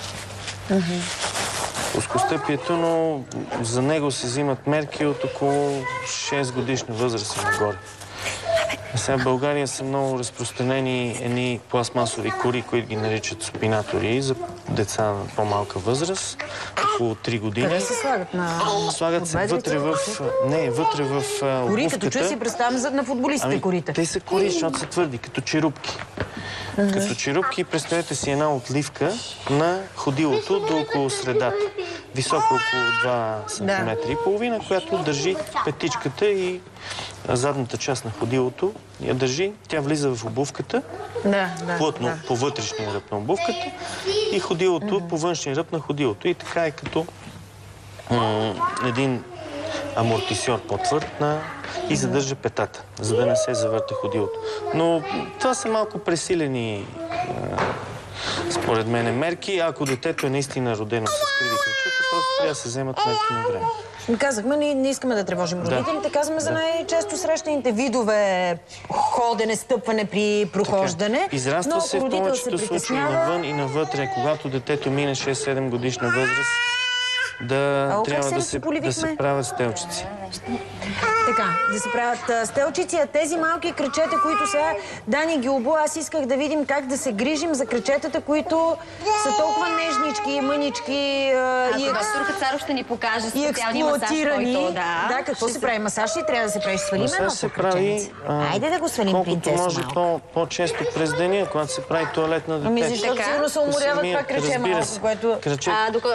Плоскостъпието, но за него се взимат мерки от около 6 годишна възраст и нагоре. Сега в България са много разпространени едни пластмасови кори, които ги наричат супинатори за деца на по-малка възраст, около 3 години. Къде се слагат? Слагат се вътре в обувката. Кори, като чуя си представям на футболистите корите. Те са кори, защото са твърди, като черупки. Като черупки, представете си една отливка на ходилото до около средата. висока около 2 см и половина, която държи петичката и задната част на ходилото. Я държи, тя влиза в обувката, плътно по вътрешния ръб на обувката и ходилото по външния ръб на ходилото. И така е като един амортисьор по-твърд и задържа петата, за да не се завърта ходилото. Но това са малко пресилени, според мен, мерки. Ако детето е наистина родено с криви крачета, просто трябва да се вземат мерки на време. Казахме, не искаме да тревожим родителите. Казваме за най-често срещаните видове ходене, стъпване при прохождане. Израства се в повечето случаи навън и навътре, когато детето мине 6-7 годишна възраст, трябва да се правят стелчици. Така, да се правят стелчици, а тези малки крачета, които са Дани ги обу, аз исках да видим как да се грижим за крачетата, които са толкова нежнички, мънички и Кацаров ще ни покаже специалния масаж, който да, какво се прави? Масаж ли трябва да се прави? Свалим едно се прави, айде да го свалим, принцеса малко. Колкото може по-често през деня, когато се прави тоалет на детето. Защото сигурно се уморяват това краче малко, което...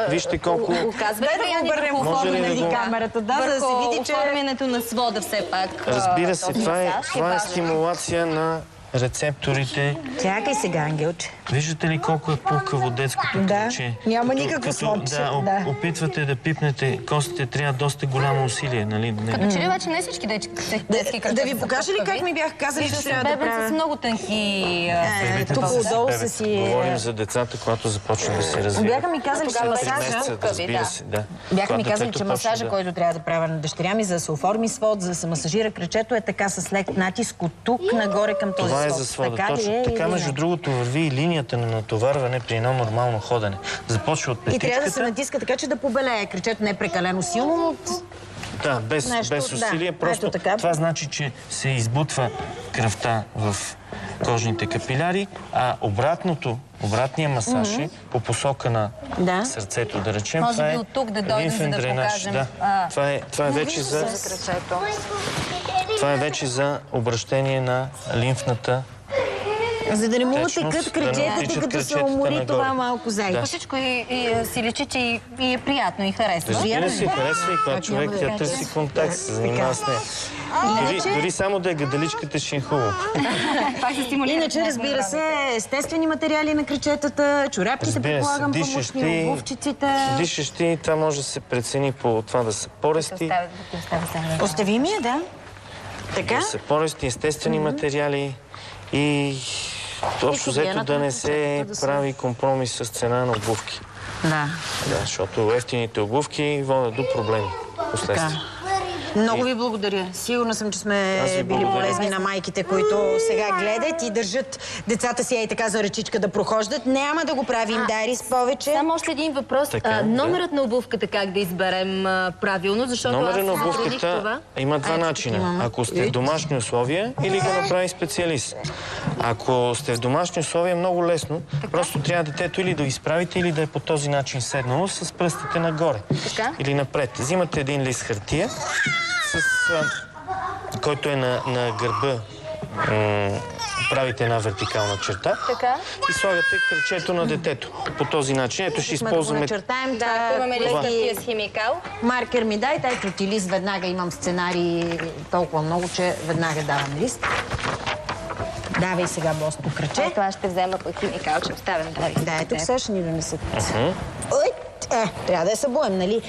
Вижте колко... Дай да го обърнем оформяне камерата, за да се види, че... оформянето на свода все пак. Разбира се, това е стимулация на рецепторите. Чакай сега, Ангелче. Виждате ли колко е пухкаво детското краче? Няма никакво слабче. Опитвате да пипнете костите, трябва доста голямо усилие, нали? Като че ли обаче не всички детски крачета. Да ви покажа ли как ми бяха казали, че трябва да правя? С много тънки... Тук отдолу са си... Говорим за децата, когато започват да се развиват. Бяха ми казали, че масажа... Разбира се, да. Бяха ми казали, че масажа, който трябва да правя на дъщеря ми, за да се оформи свод, за да се масажира крачето, е така с лек натиск от тук нагоре към този свод. Това е за свода. Точно така, между другото, върви и линията на натоварване при едно нормално ходене. Започва от петичката. И трябва да се натиска така, че да побелее. Крачето не е прекалено силно, но... Да, без усилие. Просто това значи, че се избутва кръвта в кожните капиляри, а обратния масаж е по посока на сърцето, да речем. Може би от тук да дойдем, за да покажем. Това е вече за обращение на лимфната. За да не му текат крачетата, като се умори това малко зайка. Всичко си личи, че и е приятно и харесва. Разбира се, харесва и когато човек тя търси контакт, се занимава с нея. Дори само да е гадаличката, ще е хубаво. Иначе, разбира се, естествени материали на крачетата, чорапките, предполагам, помощни, обувчиците. Дишещи, това може да се прецени по това да са порести. Остави ми я, да. Така? Да са порести, естествени материали и общо взето да не се прави компромис с цена на обувки. Да. Защото ефтините обувки водят до проблеми последствия. Много ви благодаря. Сигурна съм, че сме били полезни на майките, които сега гледат и държат децата си така за ръчичка да прохождат. Няма да го правим, Дарис, повече. Само още един въпрос. Номерът на обувката как да изберем правилно, защото номерът на обувката има два начина. Ако сте в домашни условия или го направи специалист. Ако сте в домашни условия, е много лесно. Просто трябва детето или да изправите, или да е по този начин седнало с пръстите нагоре. Или напред. Взимате един лист хартия, който е на гърба, правите една вертикална черта и слагате крачето на детето. По този начин. Ето ще използваме... Имаме ли хартия с химикал? Маркер ми дайте. Ето ти лист. Веднага имам сценарии толкова много, че веднага давам лист. Давай сега босто краче. Ето аз ще взема по химикал, че оставям. Да, ето сега ще ни донесат. Трябва да я събуем, нали?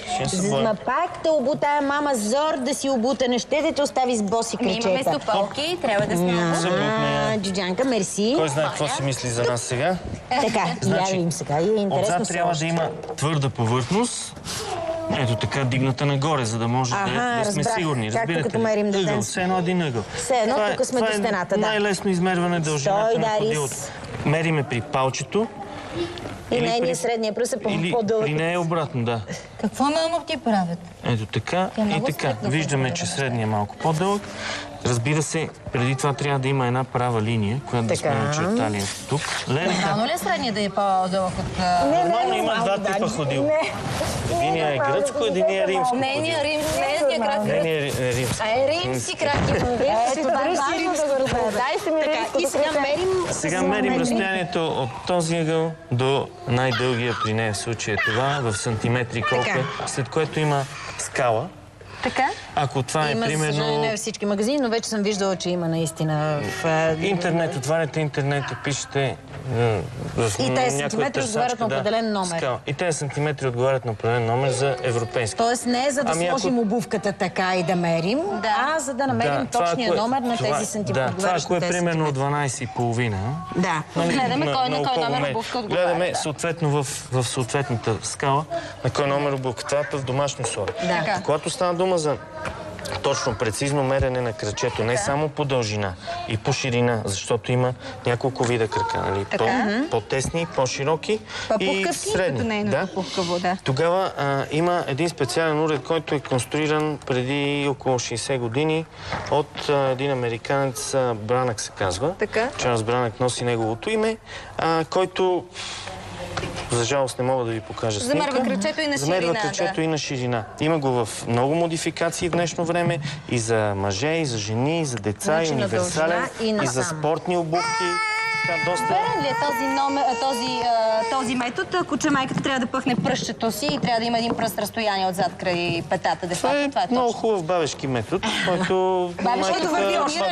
Ма пак те обутая мама зор да си обута. Не ще да те остави с боси крачета. Имаме стополки, трябва да сме. Джуджанка, мерси. Кой знае какво си мисли за нас сега? Така, явим сега. И е интересно. Отзад трябва да има твърда повърхност. Ето така, дигната нагоре, за да може да сме сигурни. Както като мерим детенство. Все едно един ъгъл. Все едно, тук сме до стената, да. Най-лесно измерване дължината на ходилото. Мериме при палчето. И нейния средния пръст е по-дълъг. При нея е обратно, да. Какво мамовки правят? Ето така и така. Виждаме, че средния е малко по-дълъг. Разбира се, преди това трябва да има една права линия, която да сме начертали тук. Нормално ли е средния да е по-дълъг от... Нормално има два типа ходил. Единия е гръцко, единия е римско. Нейния крак. Нейния е римски. А е римски крак. Ето, дай се ми римско. И сега мерим... Сега мерим разстоянието от този ъгъл до най-дългия при нея в случая това, в сантиметри колко е, след което има скала. Така? Ако това има, е примерно... не във всички магазини, но вече съм виждала, че има наистина в... Интернет, отваряте интернет и пишете и тези сантиметри отговарят на определен номер. Скала. И тези сантиметри отговарят на определен номер за европейски. Тоест не е за да сложим обувката така и да мерим, а за да намерим точния номер на тези сантиметри. Това, ако е примерно 12,5. Да. Гледаме кой на кой номер обувка отговаря. Гледаме съответно в съответната скала на кой номер обувка. Това е в домашни условия. Когато става дума за точно прецизно мерене на кръчето, не само по дължина и по ширина, защото има няколко вида крака, нали? По-тесни, по-широки и средни. Тогава има един специален уред, който е конструиран преди около 60 години от един американец, Бранък се казва. Чарлз Бранък носи неговото име, който за жалост не мога да ви покажа снимка. Замерва кръчето и на ширина. Замерва кръчето и на ширина. Има го в много модификации в днешно време. И за мъже, и за жени, и за деца, и универсален, и за спортни обувки. Верен ли е този метод, ако че майката трябва да пъхне пръщето си и трябва да има един пръст разстояние отзад край петата? Това е много хубав бабешки метод, който майката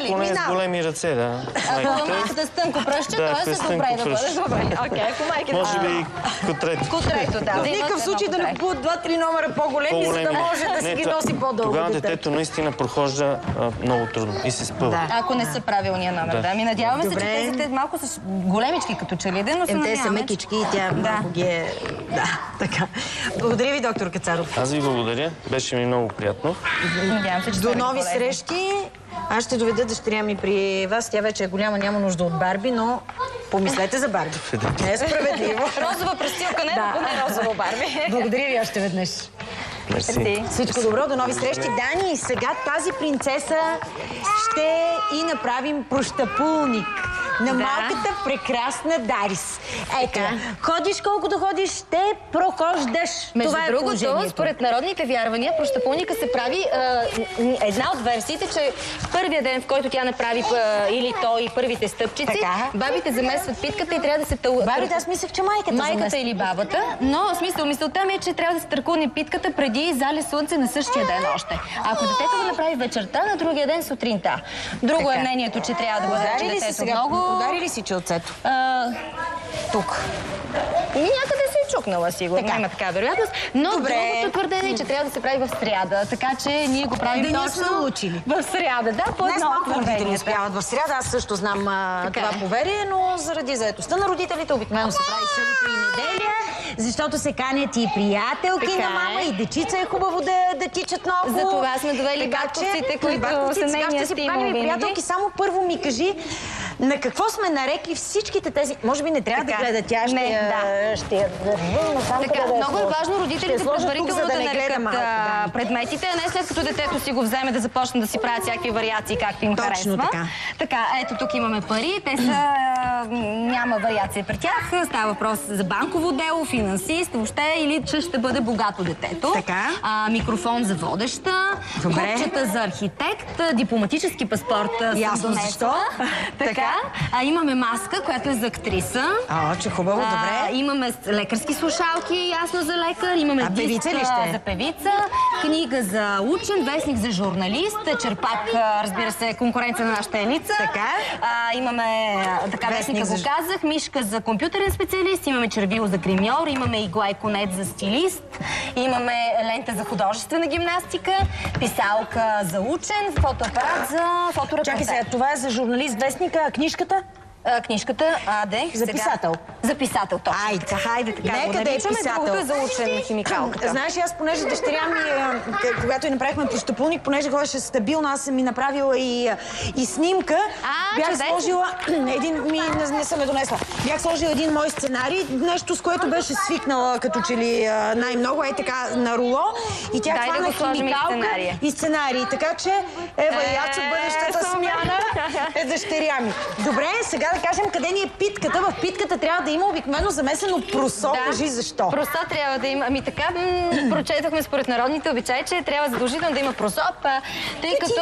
поне с големи ръце, да. Ако майката с тънко пръще, т.е. е добре да бъде. Добре, ако майката... Може би котрето. Котрето, да. В никакъв случай да не купуват 2-3 номера по-големи, за да може да си ги носи по-дълго. Тогава детето наистина прохожда много трудно и се спъва. Ако не са правилния номер, да. Надяваме се, че тези малко са големички като челиде, но се надяваме. Те са мекички и тя малко ги е... Да, така. Благодаря ви, доктор Кацаров. Аз ви благодаря. Беше ми много приятно. Надявам се, че до нови срещи. Аз ще доведа дъщеря ми при вас. Тя вече е голяма, няма нужда от Барби, но помислете за Барби. Не е справедливо. Розова престилка, не е розово Барби. Благодаря ви още веднъж. Мерси. Всичко добро, до нови срещи. Дани, сега тази принцеса ще и направим прощапулник на малката прекрасна Дарис. Ето, ходиш колкото ходиш, ще прохождаш. Между другото, според народните вярвания, прощапулника се прави една от версиите, че първия ден, в който тя направи или той първите стъпчици, бабите замесват питката и трябва да се Бабите, аз мислех, че майката или бабата, но мисълта ми е, че трябва да се търкуне питката преди зале слънце на същия ден още. Ако детето го направи вечерта, на другия ден сутринта. Друго е мнението, че трябва да бъде детето много... Удари ли си челцето? Тук. Някъде се е чукнала, сигурно. Има така вероятност. Но другото твърдение е, че трябва да се прави в сряда. Така че ние го правим точно в сряда. Да, по едно от родители успяват в сряда. Аз също знам това поверие, но заради заетостта на родителите обикновено се прави събота и неделя, защото се канят и приятелки на мама, и дечица е хубаво да тичат много. За това сме довели батковците, които са нейния стимул винаги. Приятелки, само първо ми кажи на какво сме нарекли всичките тези... Може би не трябва да гледа тя, ще я така, много е важно родителите предварително да нарекат предметите, а не след като детето си го вземе да започне да си правят всякакви вариации, както им харесва. Така, ето тук имаме пари, те са... няма вариация при тях, става въпрос за банково дело, финансист, въобще, или че ще бъде богато детето. Микрофон за водеща, копчета за архитект, дипломатически паспорт с донесла. Така, имаме маска, която е за актриса. Че хубаво, добре. Имаме лекарски слушалки, ясно за лекар. Имаме диск за певица, книга за учен, вестник за журналист, черпак, разбира се, конкуренция на нашата елица. Имаме вестника го казах, мишка за компютърен специалист, имаме червило за гримьор, имаме игла и конец за стилист, имаме лента за художествена гимнастика, писалка за учен, фотоапарат за фоторепортаж. Чакай сега, това е за журналист, вестника, а книжката? Книжката, за писател. За писател, точно. Хайде така. Нека да е писател. Другото е за учен химикалката. Знаеш, аз понеже дъщеря ми, когато я направихме прощапулник, понеже ходеше стабилно, аз съм ми направила и снимка. Бях сложила не съм я донесла. Бях сложила един мой сценарий, нещо с което беше свикнала като че ли най-много, така на руло. И тя хвана химикалка и сценарий. Така че, Ева Ячо, бъдещата смяна е дъщеря ми. Добре, сега да кажем къде ни е питката. В питката трябва да има обикновено замесено просо. Кажи защо. Просо трябва да има. Ами така, прочетохме според народните обичаи, че трябва задължително да има просо, тъй като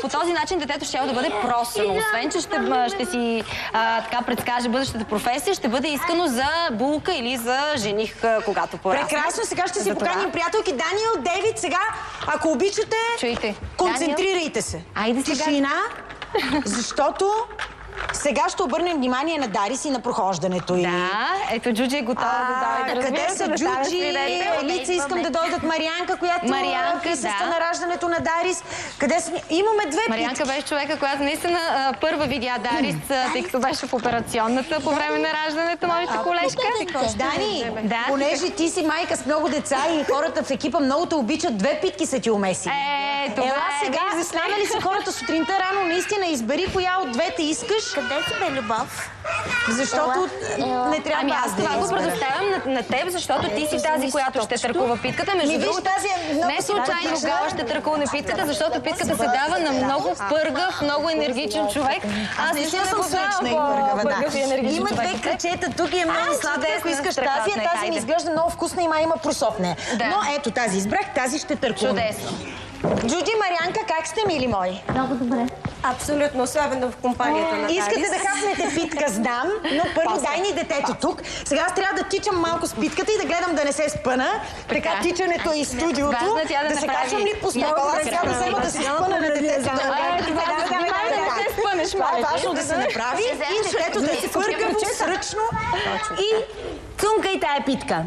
по този начин детето ще да бъде просено. Освен, че ще си така предскаже бъдещата професия, ще бъде искано за булка или за жених, когато порасне. Прекрасно, сега ще си поканим приятелки Даниел, Дейвид. Сега, ако обичате, чуйте. Концентрирайте се. Айде сега. Тишина, защото сега ще обърнем внимание на Дарис и на прохождането й. Да, ето Джуджи е готова да дойде. Къде са Джуджи? Елица, искам да дойдат Марианка, която присъства на раждането на Дарис. Къде са? Имаме две питки. Марианка беше човека, която наистина първа видя Дарис, тъй като беше в операционната по време на раждането, моята колежка. Дани, понеже ти си майка с много деца и хората в екипа много те обичат, две питки са ти умесили. Ела сега, застанали са хората сутринта рано, наистина избери коя от двете искаш. Къде си бе, Любов? Защото не трябва аз да това го предоставям на теб, защото ти си тази, която ще търкува питката. Между другото, не случайно Гала ще търкува питката, защото питката се дава на много пъргав, много енергичен човек. Аз не съм слънчна и пъргава, Има две крачета, тук е много сладка, ако искаш тази, тази ми изглежда много вкусна и има просо в нея. Но ето тази избрах, тази ще търкувам. Чудесно. Джуджи, Марианка, как сте, мили мои? Много добре. Абсолютно, особено в компанията на Дарис. Искате да хапнете питка, знам, но първо дай ни детето тук. Сега аз трябва да тичам малко с питката и да гледам да не се спъна. Така тичането и студиото. Да се качвам ли по стъпала, сега да взема да се спъна на детето. Това е важно да се направи и детето да е пъргаво, сръчно и цункай тая питка.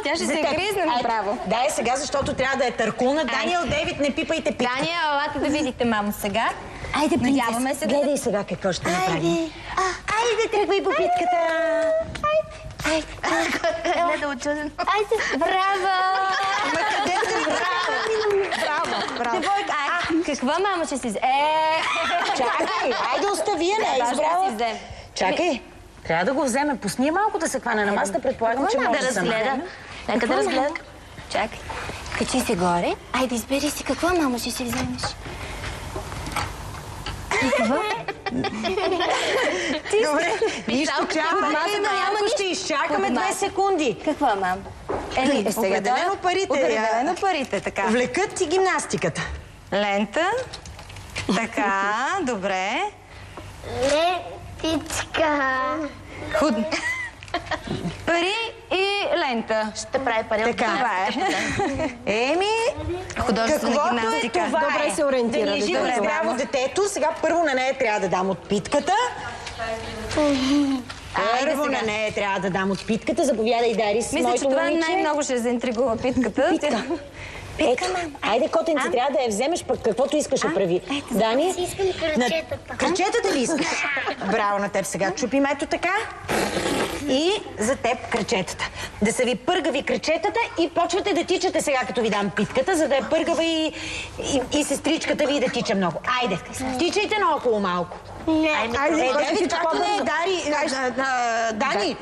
Тя ще се гризне направо. Дай сега, защото трябва да е търкулна. Даниел, Дейвид, не пипайте питка. Даниел, елате да видите мамо сега. Айде, надяваме се. Гледай сега какво ще направим. Айде, тръгвай по питката. Айде, очуден. Айде, браво! Ама къде сте? Браво. Каква мама ще си взе? Чакай, айде остави я, не е избрала. Чакай, трябва да го вземе. Пусни малко да се хване на масата, предполагам, че може да се разгледа. Нека да разгледа. Чакай. Качи се горе. Айде, избери си каква мамо ще си вземеш. Добре, нищо чакаме. Малко ще изчакаме 2 секунди. Каква мамо? Определено парите. Определено парите, така. Влекат ти гимнастиката. Лента. Така, добре. Лентичка. Пари и лента. Ще прави пари. Така. Това е. Еми, Художествена каквото е гимнастика. това Добре се ориентира. Да ни живо здраво детето. Сега първо на нея трябва да дам от питката. Първо на нея трябва да дам от питката. Заповядай, Дарис, мисля, моето че това момиче. най-много ще заинтригува питката. Питка. Ето, айде, котенце, трябва да я вземеш, пък каквото искаш да прави. Дани? Си искам кръчетата. Кръчетата ли искаш? Браво на теб. Сега чупим ето така. И за теб кръчетата. Да са ви пъргави кръчетата и почвате да тичате сега, като ви дам питката, за да е пъргава и сестричката ви да тича много. Айде, тичайте наоколо малко. Айде, Девид, както не е, Дани,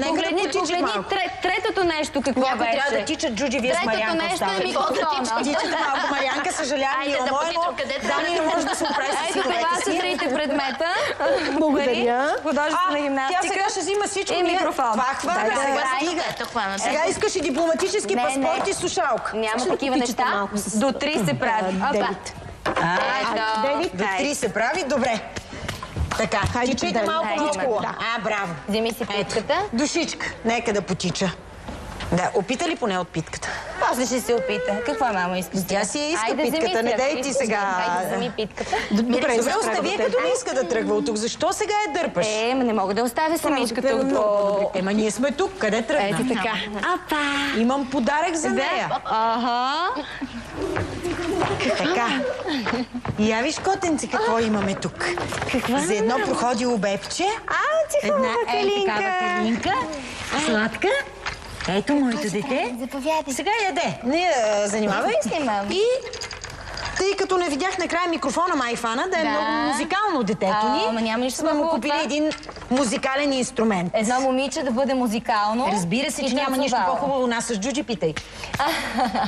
Погледни третото нещо, какво беше? някой трябва да тичат Джуджи, вие с Марианка Третото нещо е микрофона. Тичате малко, Марианка, съжалявам, и моего. Дани не може да се оправи с Ето това са трите предмета. Благодаря. Художествена гимнастика. Тя сега ще взима всичко. И микрофон. Това хвана, сега стига. Сега искаш и дипломатически паспорт и слушалка. Няма такива неща. До 3 се прави. Девид, до 3 се прави. Добре. Така, тичайте малко наоколо. Браво. Вземи си питката. Душичка, нека да потича. Да, опита ли поне от питката? После ще се опита. Каква мама иска? Тя си я иска питката, не дей ти сега. Хайде, вземи питката. Добре, остави като не иска да тръгва от тук. Защо сега я дърпаш? Не мога да оставя самичката от... Ема ние сме тук, къде тръгна? Ето така. Имам подарък за нея. Така. Я виж, котенце, какво имаме тук. За едно проходило бебче. Една такава калинка. Сладка. Ето моето дете. Заповядай. Сега яде. Не занимавай. И Тъй като не видях накрая микрофона Майфана, да е много музикално детето ни, ама няма нищо сме му купили един музикален инструмент. Едно момиче да бъде музикално. Разбира се, че няма нищо по-хубаво. Нас с Джуджи питай.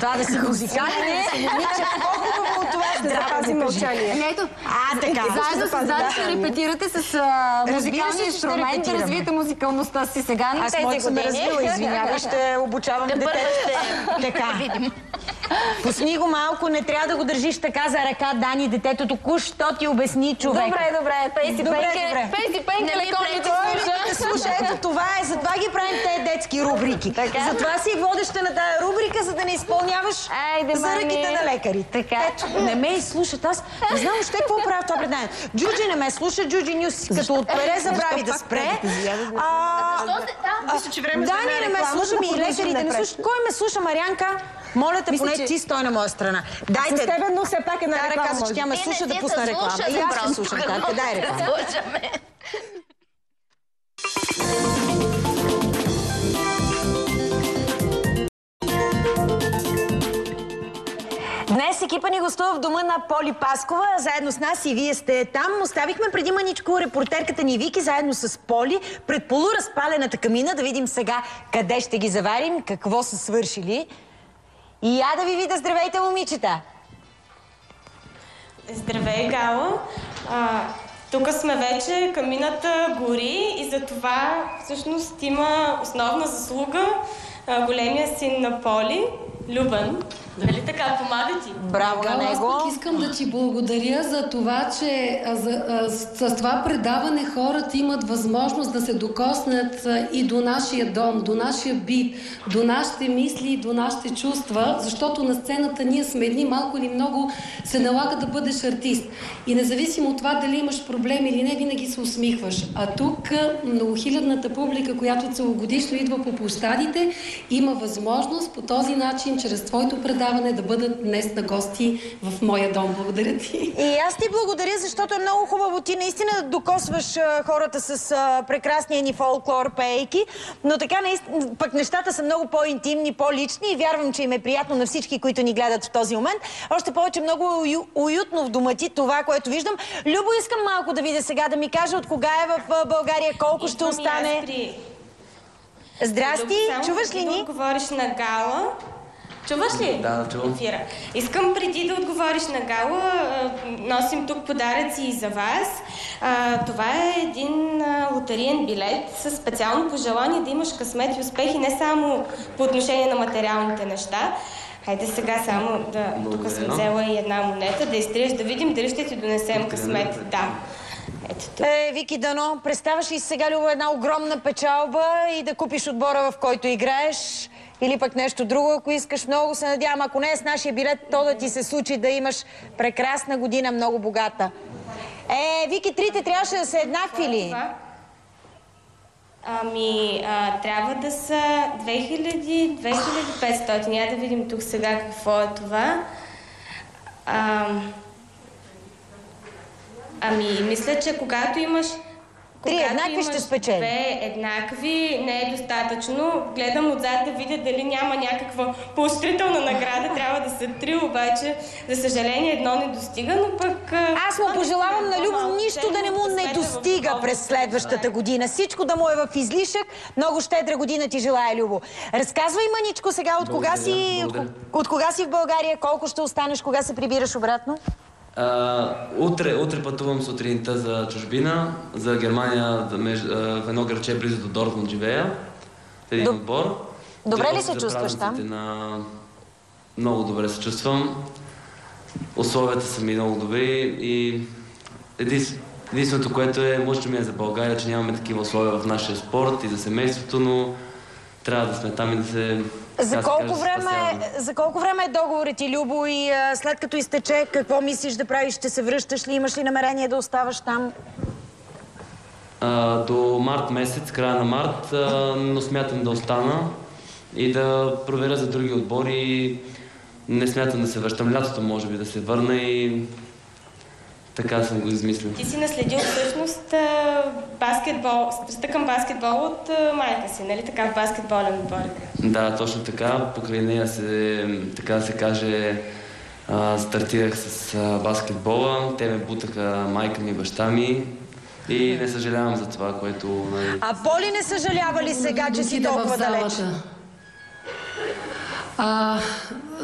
Това да си музикален, момиче по-хубаво от това. Ще запазим мълчание. Ето, така. заедно с Дани ще репетирате с музикални инструменти, да развиете музикалността си сега на тези години. Аз съм развила, извинявай, ще обучавам детето. Така. Пусни го малко, не трябва да го държиш така за ръка, Дани, детето току-що ти обясни човек. Добре, пейси пейнке, леконите Слушай, ето това е, затова ги правим тези детски рубрики. Затова си водеща на тази рубрика, за да не изпълняваш за ръките на лекарите. Ето, не ме изслушат. Аз не знам още какво правя това предание. Джуджи не ме слуша, Джуджи Нюс, като отпере, забрави да спре. Дани не ме слуша, ми и лекарите не слушат. Кой ме слуша, Марянка? Моля те, поне ти стой на моя страна. Дайте. С тебе, но все пак една реклама. Каза, че тя ме слуша да пусна реклама. И аз се слушам, Карка, дай реклама. Днес екипа ни гостува в дома на Поли Паскова. Заедно с нас и вие сте там. Оставихме преди маничко репортерката ни Вики заедно с Поли пред полуразпалената камина да видим сега къде ще ги заварим, какво са свършили. И я да ви видя. Здравейте, момичета! Здравей, Гала! Тук сме вече, камината гори и за това всъщност има основна заслуга големия син на Поли, Любен. Нали така, помага ти? Браво на него! Аз пък искам да ти благодаря за това, че с това предаване хората имат възможност да се докоснат и до нашия дом, до нашия бит, до нашите мисли, до нашите чувства, защото на сцената ние сме едни, малко или много се налага да бъдеш артист. И независимо от това дали имаш проблем или не, винаги се усмихваш. А тук многохилядната публика, която целогодишно идва по площадите, има възможност по този начин, чрез твоето предаване, да бъдат днес на гости в моя дом. Благодаря ти. И аз ти благодаря, защото е много хубаво ти наистина да докосваш хората с прекрасния ни фолклор, пейки, но така наистина, пък нещата са много по-интимни, по-лични и вярвам, че им е приятно на всички, които ни гледат в този момент. Още повече много уютно в дома ти това, което виждам. Любо, искам малко да видя сега, да ми каже от кога е в България, колко ще остане. Здрасти, чуваш ли ни? Да отговориш на Гала. Чуваш ли? Да, чувам. Ефира. Искам преди да отговориш на Гала, носим тук подаръци и за вас. Това е един лотариен билет с специално пожелание да имаш късмет и успехи не само по отношение на материалните неща. Хайде сега само да... Тук съм взела и една монета, да изтриеш, да видим дали ще ти донесем късмет. Да. Ето Вики, дано, представяш ли сега, Любо, една огромна печалба и да купиш отбора, в който играеш? Или пък нещо друго, ако искаш. Много се надявам, ако не е с нашия билет, то да ти се случи да имаш прекрасна година, много богата. Вики, трите трябваше да са еднакви ли? Трябва да са 2500. Я да видим тук сега какво е това. Мисля, че когато имаш... Три еднакви ще спечели. Две еднакви не е достатъчно. Гледам отзад да видя дали няма някаква поощрителна награда. Трябва да са три, обаче за съжаление едно не достига, но пък... Аз му пожелавам на Любо нищо да не му не достига през следващата година. Всичко да му е в излишък. Много щедра година ти желая, Любо. Разказвай маничко сега от кога си в България, колко ще останеш, кога се прибираш обратно? Утре пътувам сутринта за чужбина, за Германия, в едно градче близо до Дортмунд живея, в един отбор. Добре ли се чувстваш там? Много добре се чувствам. Условията са ми много добри и единственото, което мъчно ми е за България, че нямаме такива условия в нашия спорт и за семейството, но трябва да сме там и да се... За колко време е договорът ти, Любо, и след като изтече, какво мислиш да правиш? Ще се връщаш ли? Имаш ли намерение да оставаш там? До март месец, края на март, но смятам да остана и да проверя за други отбори. Не смятам да се връщам. Лятото може би да се върна и така съм го измислил. Ти си наследил всъщност баскетбол, страстта към баскетбол от майка си, нали така, в баскетболен отбор? Да, точно така. Покрай нея така да се каже, стартирах с баскетбола. Те ме бутаха майка ми и баща ми. И не съжалявам за това, което... А Поли не съжалява ли сега, че си толкова далеч?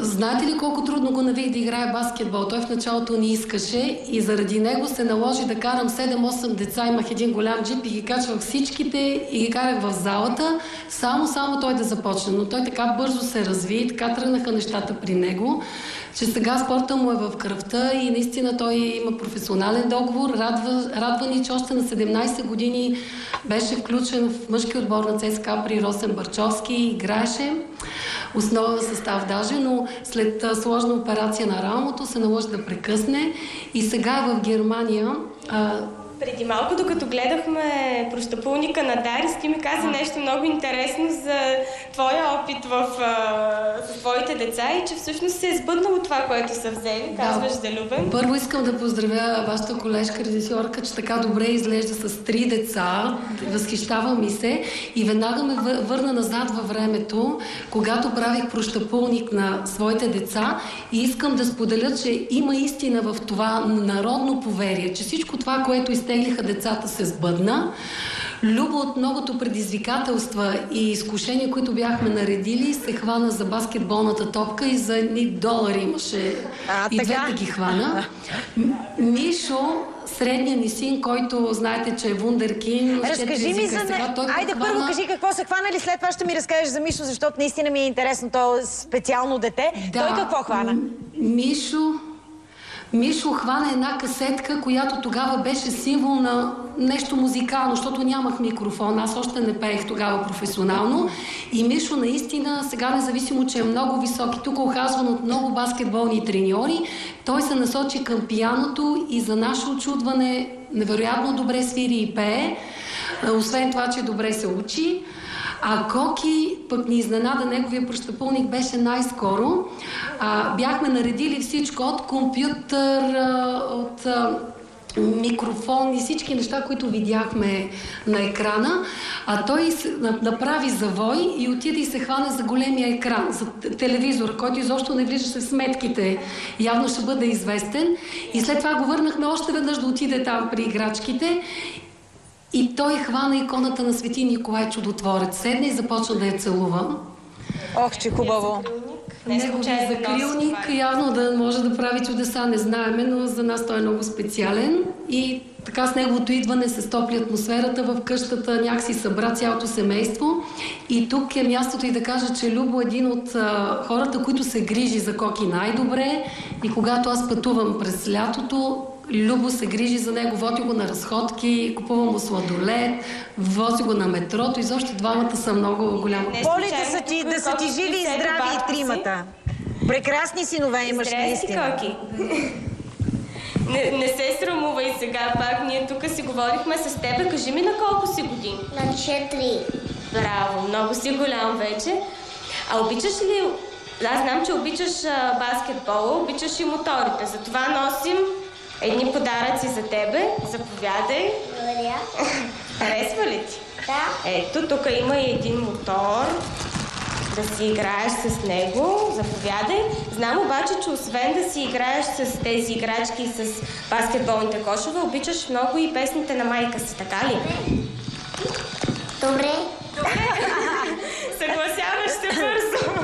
Знаете ли колко трудно го навих да играе баскетбол? Той в началото не искаше и заради него се наложи да карам 7-8 деца. Имах един голям джип и ги качвах всичките и ги карах в залата, само той да започне. Но той така бързо се разви и така тръгнаха нещата при него, че сега спорта му е в кръвта и наистина той има професионален договор. Радва ни, че още на 17 години беше включен в мъжки отбор на ЦСКА при Росен Барчовски и играеше основен състав даже, но след сложна операция на рамото се наложи да прекъсне и сега е в Германия. Преди малко, докато гледахме прощапулника на Дарис, ти ми каза нещо много интересно за твоя опит с твоите деца и че всъщност се е сбъднало това, което са взели, казваш за Любен. Първо искам да поздравя вашата колежка, режисьорка, че така добре изглежда с 3 деца. Възхищава ми се и веднага ме върна назад във времето, когато правих прощапулник на своите деца и искам да споделя, че има истина в това народно поверие, че всичко това, което изтеглиха децата, се сбъдна. Любо от многото предизвикателства и изкушения, които бяхме наредили, се хвана за баскетболната топка и за $1 имаше. И двете ги хвана. Мишо, средният ни син, който знаете, че е вундеркин. Разкажи ми за... Айде първо кажи какво са хванали, след това ще ми разкажеш за Мишо, защото наистина ми е интересно, то е специално дете. Да. Той какво хвана? Мишо хвана една касетка, която тогава беше символ на нещо музикално, защото нямах микрофон. Аз още не пеех тогава професионално. И Мишо наистина, сега независимо, че е много висок и тук ухажван от много баскетболни треньори, той се насочи към пианото и за наше очудване невероятно добре свири и пее. Освен това, че добре се учи. А Коки пък ни изненада, неговия прощапулник беше най-скоро. Бяхме наредили всичко от компютър, от микрофон и всички неща, които видяхме на екрана. А той направи завой и отиде и се хване за големия екран, за телевизора, който изобщо не влизаше в сметките. Явно ще бъде известен. И след това го върнахме още веднъж да отиде там при играчките. И той хвана иконата на Свети Николай Чудотворец. Седна и започна да я целува. Ох, че хубаво! Неговия закрилник явно да може да прави чудеса, не знаеме, но за нас той е много специален. И така с неговото идване се стопли атмосферата в къщата, някакси събра цялото семейство. И тук е мястото и да кажа, че Любо е един от хората, които се грижи за Коки най-добре. И когато аз пътувам през лятото, Любо се грижи за него, води го на разходки, купува му сладолед, вози го на метрото. Изобщо двамата са много голямо. Полите да са ти живи и здрави и тримата. Прекрасни синове имаш наистина. Не се срамувай сега пак. Ние тук си говорихме с теб. Кажи ми на колко си години? На 4. Браво, много си голям вече. А обичаш ли... Аз знам, че обичаш баскетбола, обичаш и моторите. Затова носим едни подаръци за тебе. Заповядай. Благодаря. Харесва ли ти? Да. Ето, тук има и един мотор. Да си играеш с него. Заповядай. Знам обаче, че освен да си играеш с тези играчки и с баскетболните кошове, обичаш много и песните на майка си, така ли? Добре. Съгласяваш се бързо.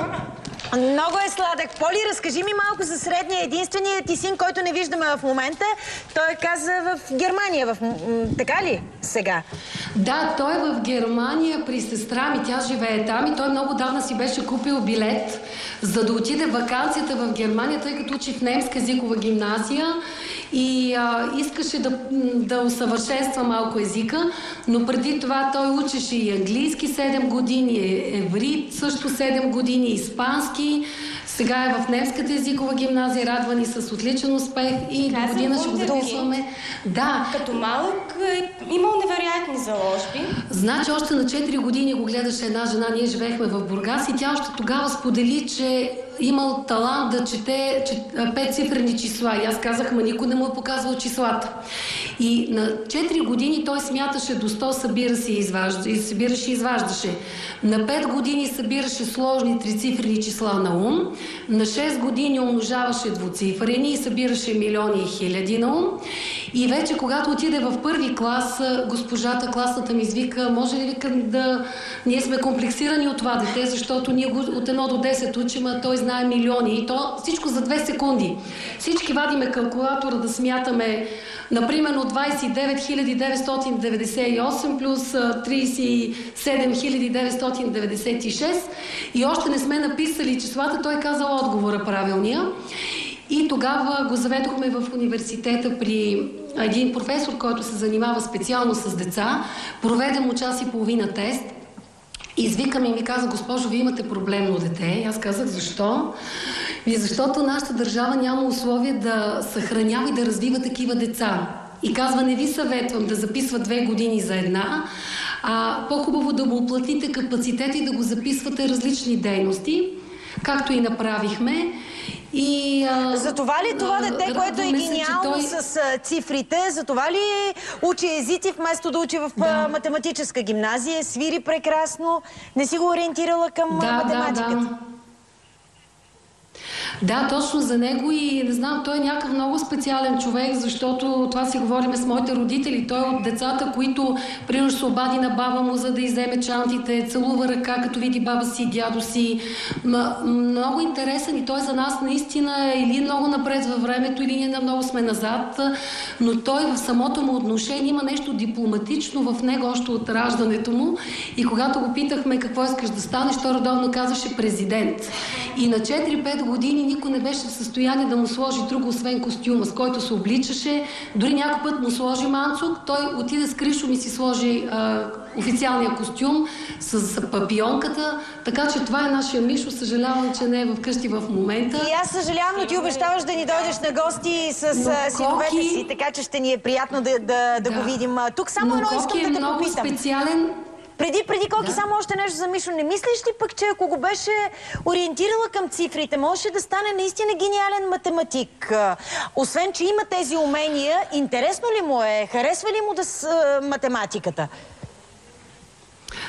Много е сладък. Поли, разкажи ми малко за средния. Единственият ти син, който не виждаме в момента, той каза в Германия. Така ли сега? Да, той е в Германия при сестра ми. Тя живее там и той много давна си беше купил билет, за да отиде в ваканцията в Германия, тъй като учи в немска езикова гимназия и искаше да усъвършенства малко езика, но преди това той учеше и английски 7 години, еврит също 7 години, испански. Сега е в немската езикова гимназия, радва ни с отличен успех и до година ще го записваме. Да. Като малък имал невероятни заложби. Значи още на 4 години го гледаше една жена, ние живеехме в Бургас и тя още тогава сподели, че имал талант да чете 5-цифрени числа. И аз казах, никой не му е показвал числата. И на 4 години той смяташе до 100, събираше и изваждаше. На 5 години събираше сложни трицифрени числа на ум. На 6 години умножаваше двуцифрени и събираше милиони и хиляди на ум. И вече когато отиде в първи клас, госпожата класната ми извика, може ли да... Ние сме комплексирани от това дете, защото ние го от 1 до 10 учим, а той знае милиони. И то всичко за 2 секунди. Всички вадиме калкулатора да смятаме, например, от 29 998 плюс 37 996 и още не сме написали числата, той казал отговора правилния. И тогава го заведохме в университета при един професор, който се занимава специално с деца. Проведе му час и половина тест. Извикам и ми каза: госпожо, вие имате проблемно дете. И аз казах: защо? Защото нашата държава няма условия да съхранява и да развива такива деца. И казва: не ви съветвам да записва 2 години за една, а по-хубаво да му оплатите капацитет и да го записвате различни дейности, както и направихме. И, за това ли това дете, което е гениално с цифрите, за това ли учи езици вместо да учи в математическа гимназия, свири прекрасно, не си го ориентирала към математиката? Да, точно за него и не знам, той е някакъв много специален човек, защото това си говорим с моите родители. Той е от децата, които примерно се обади на баба му, за да иземе чантите, целува ръка, като види баба си и дядо си. Много интересен и той за нас наистина е или много напред във времето, или ние много сме назад, но той в самото му отношение има нещо дипломатично в него още от раждането му и когато го питахме какво искаш да станеш, той редовно казваше президент. И на 4-5 години никой не беше в състояние да му сложи друго, освен костюма, с който се обличаше. Дори някой път му сложи манцук, той отиде с Кришо ми си сложи официалния костюм с папионката. Така че това е нашия Мишо. Съжалявам, че не е вкъщи в момента. И аз съжалявам, но ти обещаваш да ни дойдеш на гости с синовете си, така че ще ни е приятно да го видим. Тук само едно искам да те много попитам. Специален. Преди Коки, само още нещо за Мишо. Не мислиш ли пък, че ако го беше ориентирала към цифрите, можеше да стане наистина гениален математик? Освен, че има тези умения, интересно ли му е? Харесва ли му математиката?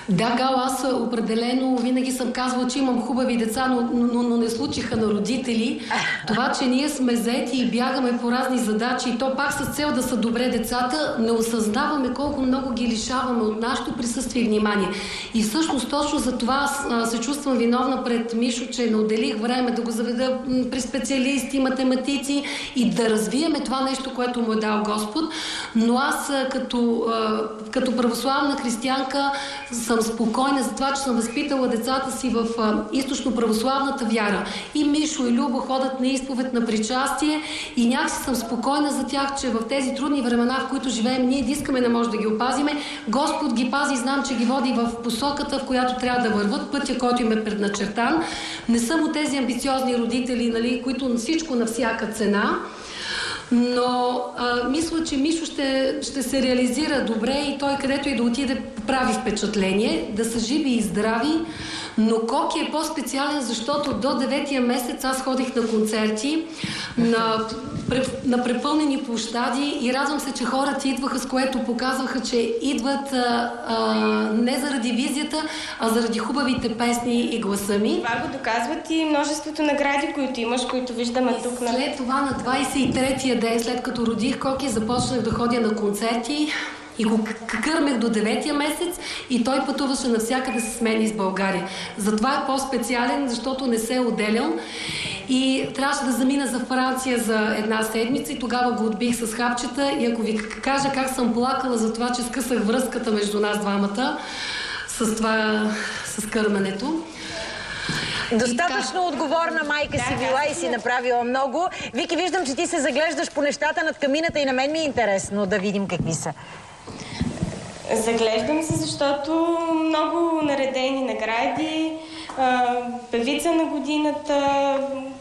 Да, Гал, аз определено винаги съм казвала, че имам хубави деца, но не случиха на родители. Това, че ние сме заети и бягаме по разни задачи и то пак с цел да са добре децата, не осъзнаваме колко много ги лишаваме от нашето присъствие и внимание. И всъщност точно за това се чувствам виновна пред Мишо, че не отделих време да го заведа при специалисти, математици и да развиеме това нещо, което му е дал Господ. Но аз като православна християнка съм спокойна за това, че съм възпитала децата си в източно-православната вяра. И Мишо, и Любо ходят на изповед, на причастие и някакси съм спокойна за тях, че в тези трудни времена, в които живеем, ние искаме, не може да ги опазиме. Господ ги пази и знам, че ги води в посоката, в която трябва да върват, пътя, който им е предначертан. Не съм от тези амбициозни родители, нали, които на всичко на всяка цена. Но мисля, че Мишо ще се реализира добре и той където и да отиде прави впечатление, да са живи и здрави. Но Коки е по-специален, защото до 9-я месец аз ходих на концерти, на препълнени площади и радвам се, че хората идваха, с което показваха, че идват не заради визията, а заради хубавите песни и гласа ми. Това го доказват и множеството награди, които имаш, които виждаме тук. След това на 23-я ден, след като родих Коки, започнах да ходя на концерти и го кърмех до 9-я месец и той пътуваше навсякъде с мен из България. Затова е по-специален, защото не се е отделял и трябваше да замина за Франция за 1 седмица и тогава го отбих с хапчета и ако ви кажа как съм плакала за това, че скъсах връзката между нас двамата с кърменето. Достатъчно отговорна майка си била и си направила много. Вики, виждам, че ти се заглеждаш по нещата над камината и на мен ми е интересно да видим какви са. Заглеждам се, защото много наредени награди, певица на годината,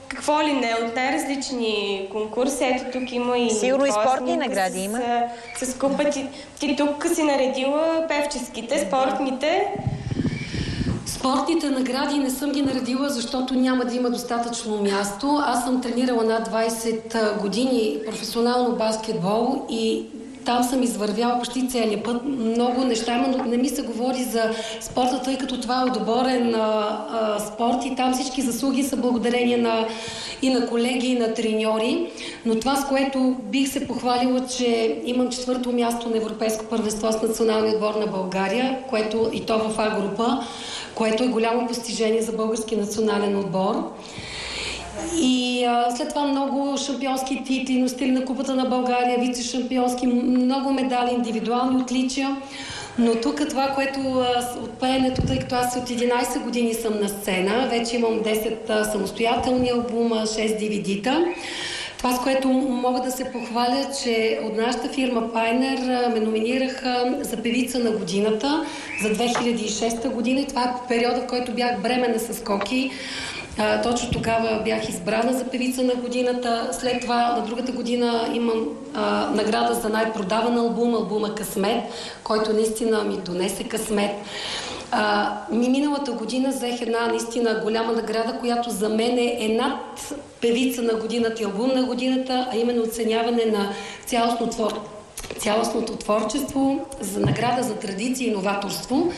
какво ли не, от най-различни конкурси. Ето тук има и... Сигурно и спортни награди има. С купа. Ти тук си наредила певческите, спортните. Спортните награди не съм ги наредила, защото няма да има достатъчно място. Аз съм тренирала над 20 години професионално баскетбол и Там съм извървяла почти целия път. Много неща има, но не ми се говори за спорта, тъй като това е отборен спорт и там всички заслуги са благодарение и на колеги, и на треньори. Но това, с което бих се похвалила, че имам 4-то място на Европейско първенство с националния отбор на България, което и то в А група, което е голямо постижение за български национален отбор. И след това много шампионски титли, носители на Купата на България, вице-шампионски, много медали, индивидуални отличия. Но тук това, което от пеенето, тъй като аз от 11 години съм на сцена, вече имам 10 самостоятелни албума, 6 DVD-та. Това, с което мога да се похваля, че от нашата фирма Pioneer ме номинираха за певица на годината за 2006 година. И това е периода, в който бях бременна с Коки. Точно тогава бях избрана за певица на годината. След това на другата година имам награда за най-продаван албума Късмет, който наистина ми донесе късмет. Миналата година взех една наистина голяма награда, която за мен е над певица на годината и албум на годината, а именно оценяване на цялостното творчество, за награда за традиция и новаторство.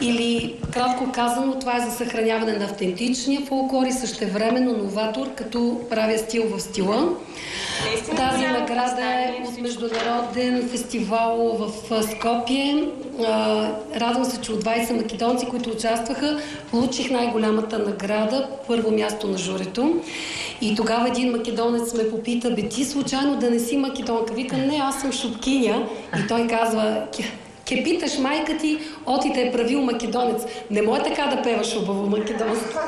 Или, кратко казано, това е за съхраняване на автентичния фолклор и същевременно новатор, като правя стил в стила. Тази награда е от международен фестивал в Скопие. Радвам се, че от 20 македонци, които участваха, получих най-голямата награда, първо място на журито. И тогава един македонец ме попита: бе, ти случайно да не си македонка? Викам: не, аз съм шопкиня. И той казва: ке питаш майка ти, оти те е правил македонец. Не може така да певаш хубаво македонство.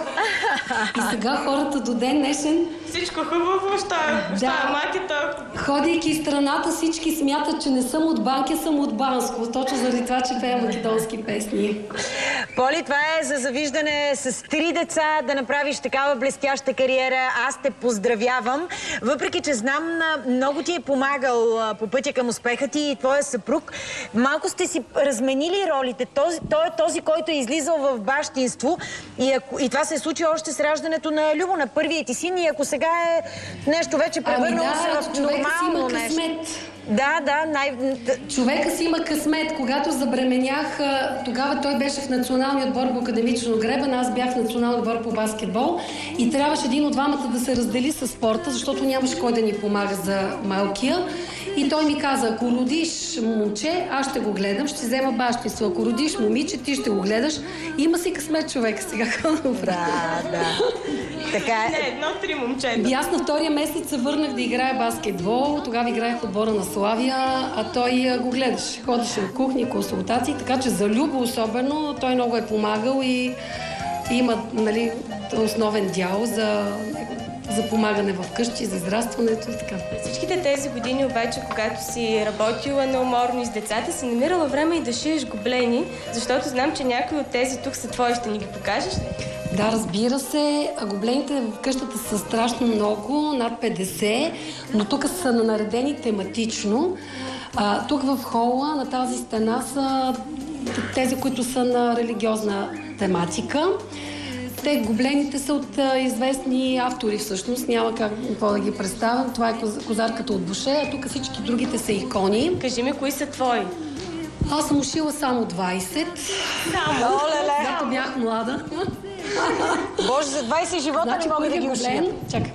И сега хората до ден днешен... Всичко хубаво, що е макето. Ходейки страната, всички смятат, че не съм от Банкя, съм от Банско. Точно заради това, че пея македонски песни. Поли, това е за завиждане с 3 деца, да направиш такава блестяща кариера. Аз те поздравявам. Въпреки че знам, много ти е помагал по пътя към успеха ти и твоя съпруг. Малко сте си разменили ролите. Той е този, който е излизал в бащинство и това се е случило още с раждането на Любо, на първият ти син, и ако сега е нещо вече превърнало се в нормално нещо. Да. Човека си има късмет. Когато забременях, тогава той беше в националния отбор по академично гребане, аз бях в националния отбор по баскетбол и трябваше един от двамата да се раздели с спорта, защото нямаше кой да ни помага за малкия. И той ми каза: ако родиш момче, аз ще го гледам, ще взема бащинство. Ако родиш момиче, ти ще го гледаш. Има си късмет човек сега. Да. Така е. Не, 1-3 момчета. И аз на втория месец се върнах да играя баскетбол. Тогава играех в отбора на Славия, а той го гледаше. Ходеше в кухни, консултации, така че за Любо особено той много е помагал и има, нали, основен дял за помагане в къщи, за израстването и така. Всичките тези години обаче, когато си работила неуморно и с децата, си намирала време и да шиеш гоблени, защото знам, че някои от тези тук са твои. Ще ни ги покажеш ли? Да, разбира се. Гоблените в къщата са страшно много, над 50, но тук са наредени тематично. Тук в хола на тази стена са тези, които са на религиозна тематика. Те гоблените са от известни автори всъщност, няма какво да ги представям. Това е Козарката от Буше, а тук всички другите са икони. Кажи ми, кои са твои? Аз съм ушила само 20. Когато бях млада. Боже, за 20 живота не мога да ги ушия. Чакай.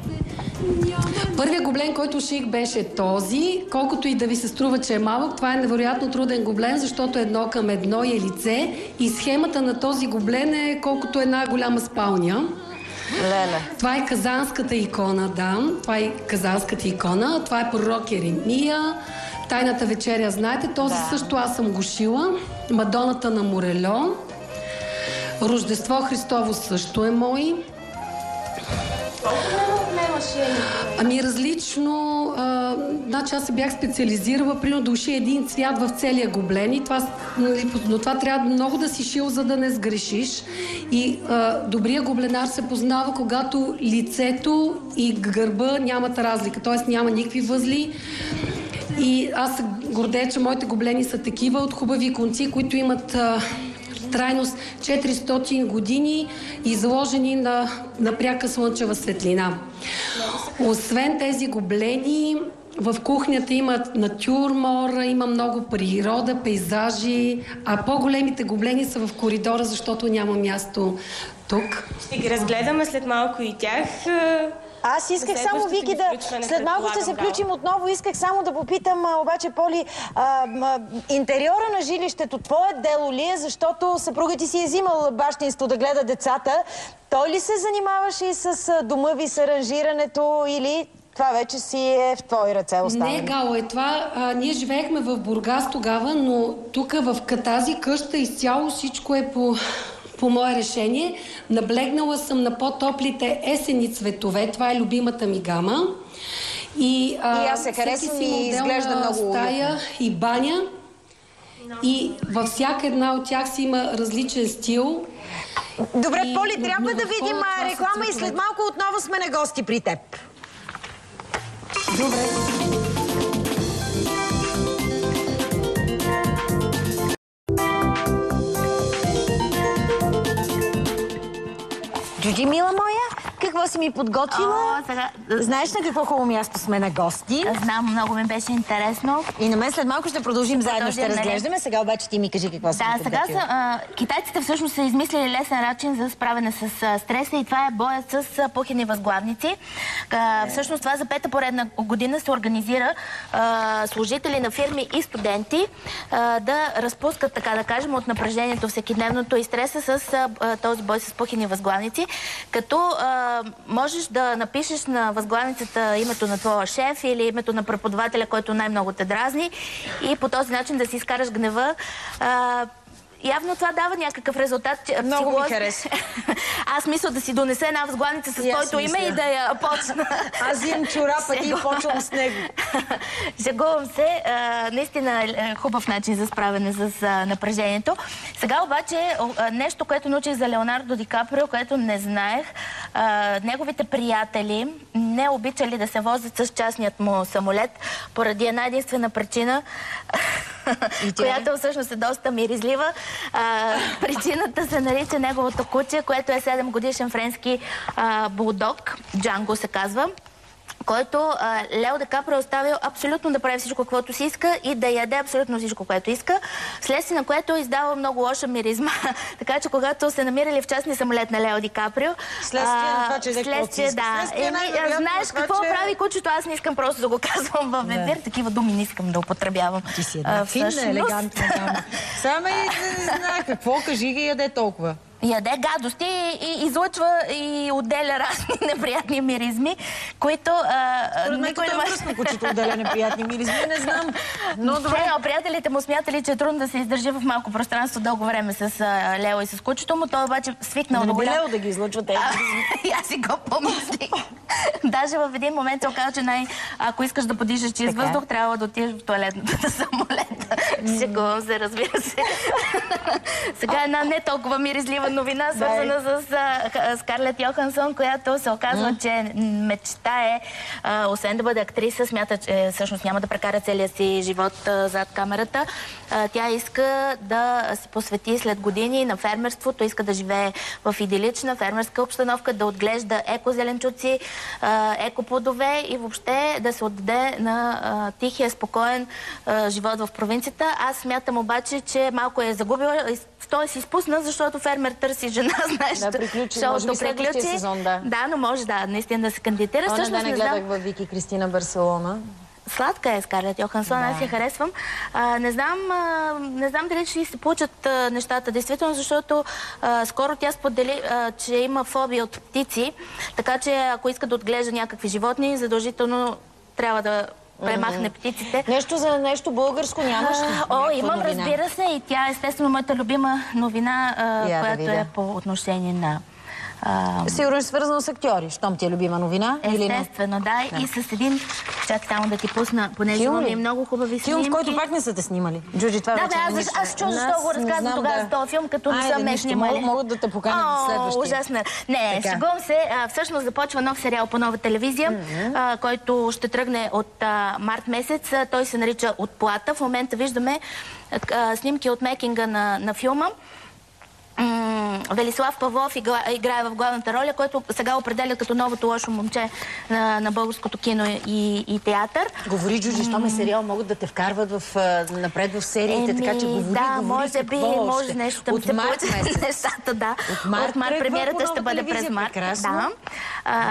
Първият гоблен, който уших, беше този. Колкото и да ви се струва, че е малък, това е невероятно труден гоблен, защото 1 към 1 е лице и схемата на този гоблен е колкото една голяма спалня. Леле. Това е казанската икона, да. Това е казанската икона. Това е пророк Еремия. Тайната вечеря, знаете, този също аз съм го шила. Мадоната на Морельо. Рождество Христово също е мой. Колко време отнема шиенето? Ами различно. Значи аз се бях специализирала, примерно да уши един цвят в целия гоблен, но това трябва много да си шил, за да не сгрешиш. И добрия гобленар се познава, когато лицето и гърба нямат разлика, т.е. няма никакви възли. И аз се гордея, че моите гоблени са такива от хубави конци, които имат трайност 400 години, изложени на пряка слънчева светлина. Освен тези гоблени, В кухнята има натюрмор, има много природа, пейзажи, а по-големите гоблени са в коридора, защото няма място тук. Ще ги разгледаме след малко и тях. Аз исках само, Вики, след малко ще се включим отново. Исках само да попитам, обаче, Поли, интериора на жилището, твое дело ли е, защото съпругът ти си е взимал бащинство да гледа децата. Той ли се занимаваше и с дома ви, с аранжирането, или това вече си е в твои ръце останало? Не, Гало, това. Ние живеехме в Бургас тогава, но тук в тази къща изцяло всичко е по мое решение. Наблегнала съм на по-топлите есенни цветове. Това е любимата ми гама. И аз се харесвам и изглежда много уютно. Стая и баня. И във всяка една от тях си има различен стил. Добре, Поли, трябва да видим реклама и след малко отново сме на гости при теб. Добре. Джуджи, мила моя, какво си ми подготвила? Знаеш на какво хубаво място сме на гости? Знам, много ми беше интересно. И на мен след малко ще продължим заедно, ще разглеждаме. Сега обаче ти ми кажи какво си ми подготвила. Сега китайците всъщност са измислили лесен начин за справяне с стреса и това е боят с пухени възглавници. Всъщност това за пета поредна година се организира служители на фирми и студенти да разпускат, така да кажем, от напрежението всекидневното и стреса с този бой с пухени възглавници, като можеш да напишеш на възглавницата името на твоя шеф или името на преподавателя, който най-много те дразни, и по този начин да си изкараш гнева. Явно това дава някакъв резултат. Много ми хареса. Аз мисля да си донеса една възглавница с твоето име и да я почна. Аз взимам чорапа и почвам с него. Шегувам се. Наистина е хубав начин за справяне с напрежението. Сега обаче нещо, което научих за Леонардо Ди Каприо, което не знаех. Неговите приятели не обичали да се возят с частният му самолет поради една единствена причина, която всъщност е доста миризлива. Причината се нарича неговото куче, което е 7-годишен френски булдог, Джанго се казва, който Лео Ди Каприо оставил абсолютно да прави всичко, каквото си иска и да яде абсолютно всичко, което иска, вследствие на което издава много лоша миризма. Така че когато се намирали в частния самолет на Лео Ди Каприо... Следствие на това, че знаеш какво прави кучето? Аз не искам просто да го казвам в ефир. Такива думи не искам да употребявам. Ти си една финна, елегантна дама. Само и не знае какво, кажи ги, яде толкова. Яде гадости и излъчва и отделя разни неприятни миризми, които... Според мен това е връзно, кучето отделя неприятни миризми, не знам. Но добре. Приятелите му смятали, че е трудно да се издържи в малко пространство дълго време с Лео и с кучето му. Той обаче свикнал да би Лео да ги излъчва тези миризми. Аз си го помислих. Даже в един момент се оказа, че ако искаш да подишаш чист въздух, трябва да отидеш в тоалетната на самолета. Шегувам се, разбира се. Сега една не толкова миризлива новина, свързана с Скарлет Йохансон, която се оказва, че мечта е, освен да бъде актриса, смята, че всъщност няма да прекара целия си живот зад камерата. Тя иска да се посвети след години на фермерството, иска да живее в идилична фермерска обстановка, да отглежда екозеленчуци, екоплодове и въобще да се отдаде на тихия, спокоен живот в провинцията. Аз смятам обаче, че малко е загубила, той се изпусна, защото фермер търси жена, знаеш. Да, приключи. Може би следващия сезон, да. Да, но може наистина да се кандидатира. Всъщност не гледах във Вики Кристина Барселона. Сладка е Скарлет Йохансон, аз я харесвам. Не знам дали ще се получат нещата, действително, защото скоро тя сподели, че има фобия от птици, така че ако иска да отглежда някакви животни, задължително трябва да премахне птиците. Нещо за нещо българско нямаш ли? Имам, разбира се, и тя е естествено моята любима новина, която е по отношение на... Сигурно е свързано с актьори, щом ти е любима новина? Естествено, да. И с един... Чакай само да ти пусна, понеже имаме много хубави снимки. Филм, в който пак не са те снимали. Джуджи, това вече не мисля. Аз чух защо го разказвам тогава за този филм, като не съм снимали. Могат да те поканят за следващия. Ужасно. Не, шегувам се. Всъщност започва нов сериал по Нова телевизия, който ще тръгне от март месец. Той се нарича Отплата. В момента виждаме снимки от мейкинга на филма. Велислав Павлов играе в главната роля, който сега определя като новото лошо момче на българското кино и театър. Говори, Джуджи, щом е сериал, могат да те вкарват напред в сериите, така че говори, да, може би, може нещо да ми се получат нещата, да. От март премиерата ще бъде през март. Да.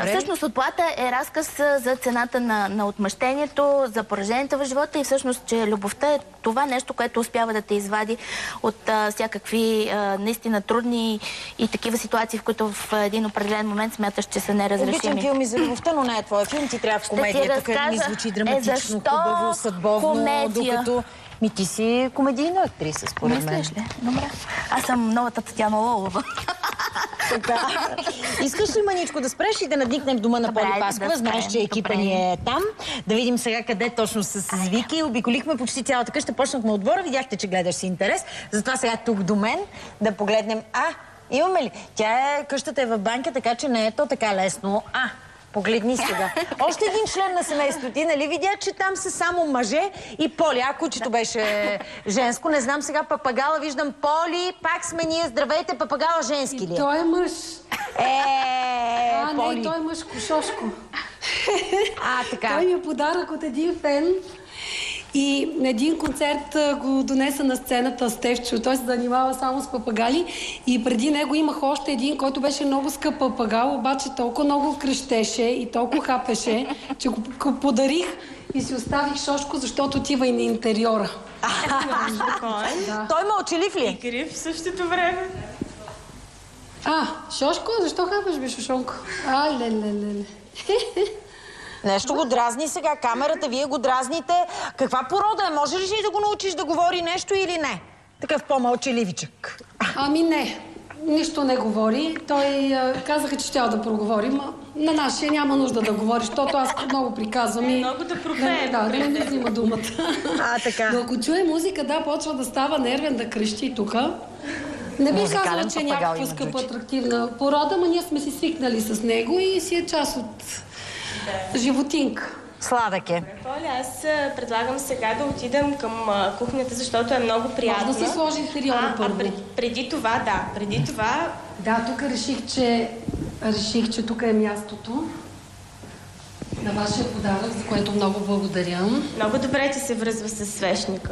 Всъщност Отплата е разказ за цената на отмъщението, за поражението в живота и всъщност, че любовта е това нещо, което успява да те извади от всякакви наистина трудни и такива ситуации, в които в един определен момент смяташ, че са неразрешими. Обичам филми за любовта, но не е твоя филм. Ти трябва в комедия. Тук ми звучи драматично, хубаво, съдбовно, докато... Ти си комедийна актриса, според мен. Мислиш ли? Добре. Аз съм новата Татяна Лолова. Искаш ли маничко да спреш и да надникнем в дома на Поли Паскова? Знаеш, че екипа ни е там. Да видим сега къде точно са с Вики. Обиколихме почти цялата къща. Почнахме отбора. Видяхте, че гледаш с интерес. Затова сега тук до мен да погледнем. Имаме ли? Къщата е в банка, така че не е то така лесно. Погледни сега. Още един член на семейството ти, нали видя, че там са само мъже и Поли. Кучето беше женско. Не знам сега папагала. Виждам Поли. Пак сме ние. Здравейте, папагала женски ли е? Той е мъж. Поли. Не, той е мъжко, Шошко. Така. Той ми е подарък от един фен. И на един концерт го донеса на сцената Стефчо. Той се занимава само с папагали. И преди него имах още един, който беше много скъп папагал, обаче толкова много крещеше и толкова хапеше, че го подарих и си оставих Шошко, защото отива и на интериора. Той мълчалив ли? И крив в същото време. Шошко? Защо хапаш, бе, Шошонко? Леле. Нещо го дразни сега. Камерата, вие го дразните. Каква порода е? Може ли да го научиш да говори нещо или не? Такъв по-мълчаливичък. Не. Нищо не говори. Той казаха, че щял да проговорим. На нашия няма нужда да говори, защото аз много приказвам и... Много да пропее. Да не взима думата. Така. Но ако чуе музика, почва да става нервен, да крещи тука. Не би казала, че е някаква скъпа, атрактивна порода, но ние сме си свикнали с него и си е част от животинка. Сладък е. Поли, аз предлагам сега да отидем към кухнята, защото е много приятно. Може да си сложи интериора първо. Преди това, да. Преди това... Да, тук реших, че тук е мястото на вашия подарък, за което много благодаря. Много добре ти се връзва с свещника.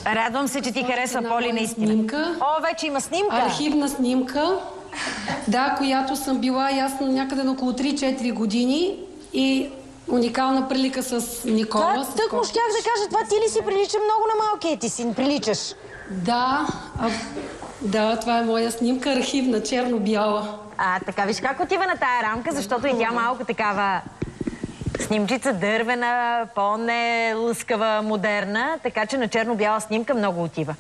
Радвам се, че ти харесва, Поли, наистина. Снимка. Вече има снимка. Архивна снимка. Да, която съм била ясно някъде на около 3-4 години и уникална прилика с Никола. Тъкмо щях да кажа, това ти ли си прилича много на малкия ти син? Приличаш. Да, това е моя снимка, архивна, черно-бяла. Така, виж как отива на тая рамка, защото и тя малко такава снимчица, дървена, по-не лъскава, модерна, така че на черно-бяла снимка много отива.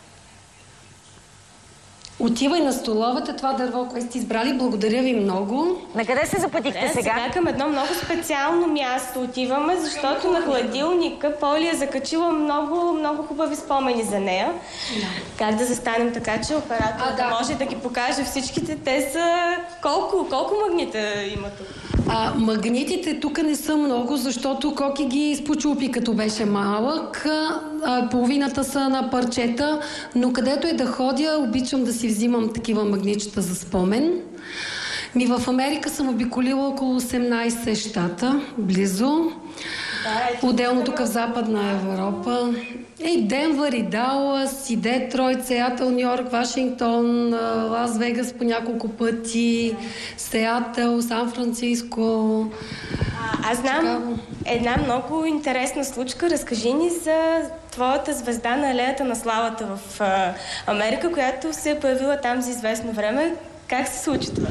Отива и на столовата, това дърво, което сте избрали. Благодаря ви много. На къде се запътихте сега? Сега към едно много специално място отиваме, защото на хладилника Поли е закачила много хубави спомени за нея. Как да застанем така, че операторът може да ги покаже всичките. Те са... Колко магнита има тук? Магнитите тук не са много, защото Коки ги изпочупи като беше малък. Половината са на парчета, но където да ходя, обичам да си взимам такива магнитчета за спомен. В Америка съм обиколила около 18 щата, близо. Отделно тук в Западна Европа. И Денвър, и Далас, и Детройт, Сеатъл, Нью-Йорк, Вашингтон, Лас Вегас по няколко пъти, Сеатъл, Сан-Франциско. Аз знам една много интересна случка. Разкажи ни за твоята звезда на алеята на славата в Америка, която се е появила там за известно време. Как се случи това?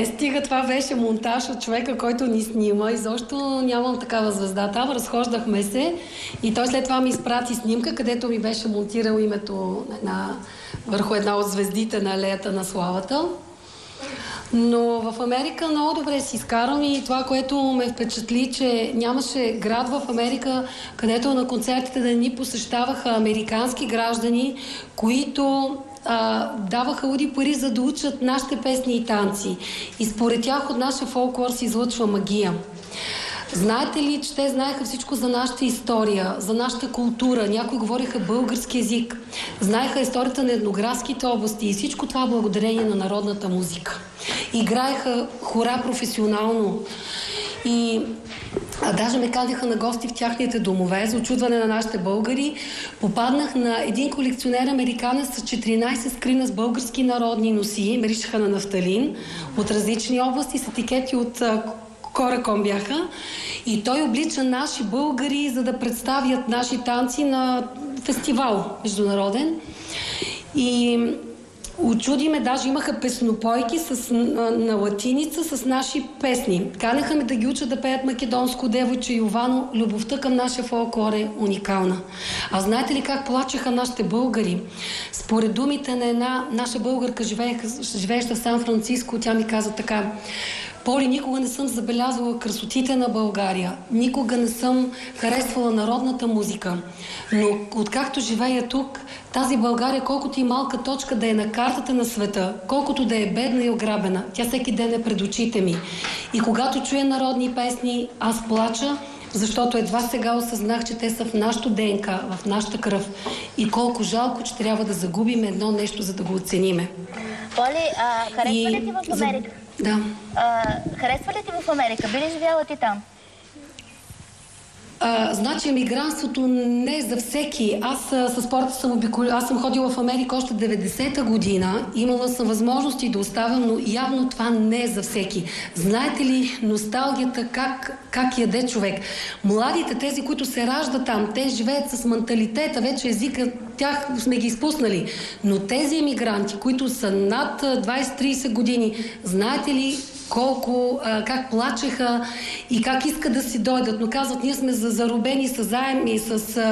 Стига, това беше монтаж от човека, който ни снима. Изобщо нямам такава звезда. Там разхождахме се и той след това ми изпрати снимка, където ми беше монтирал името върху една от звездите на алеята на славата. Но в Америка много добре си изкарам и това, което ме впечатли, че нямаше град в Америка, където на концертите да ни посещаваха американски граждани, които даваха уди пари, за да учат нашите песни и танци. И според тях от нашия фолклор се излъчва магия. Знаете ли, че те знаеха всичко за нашата история, за нашата култура, някои говориха български език, знаеха историята на етнографските области и всичко това благодарение на народната музика. Играеха хора професионално и даже ме каниха на гости в тяхните домове за очудване на нашите българи. Попаднах на един колекционер американец с 14 скрина с български народни носи, наричаха на нафталин, от различни области с етикети от Кораком бяха. И той облича наши българи, за да представят наши танци на фестивал международен. И очуди ме, даже имаха песнопойки на латиница с наши песни. Канеха ме да ги учат да пеят македонско девойче Йовано. Любовта към нашия фолклор е уникална. А знаете ли как плачеха нашите българи? Според думите на една наша българка, живееща в Сан-Франциско, тя ми каза така: Поли, никога не съм забелязвала красотите на България, никога не съм харесвала народната музика, но откакто живея тук, тази България, колкото и малка точка да е на картата на света, колкото да е бедна и ограбена, тя всеки ден е пред очите ми. И когато чуя народни песни, аз плача, защото едва сега осъзнах, че те са в нашото ДНК, в нашата кръв. И колко жалко, че трябва да загубим едно нещо, за да го оцениме. Поли, харесва ли ти в Америка? Да. Харесва ли ти в Америка? Би ли живяла ти там? Значи емигрантството не е за всеки. Аз със спорта аз съм ходила в Америка още 90-та година. Имала съм възможности да оставям, но явно това не е за всеки. Знаете ли носталгията как яде човек? Младите, тези, които се раждат там, те живеят с менталитета, вече езика, тях сме ги изпуснали. Но тези емигранти, които са над 20-30 години, знаете ли как плачеха и как искат да си дойдат, но казват, ние сме заробени с заеми, с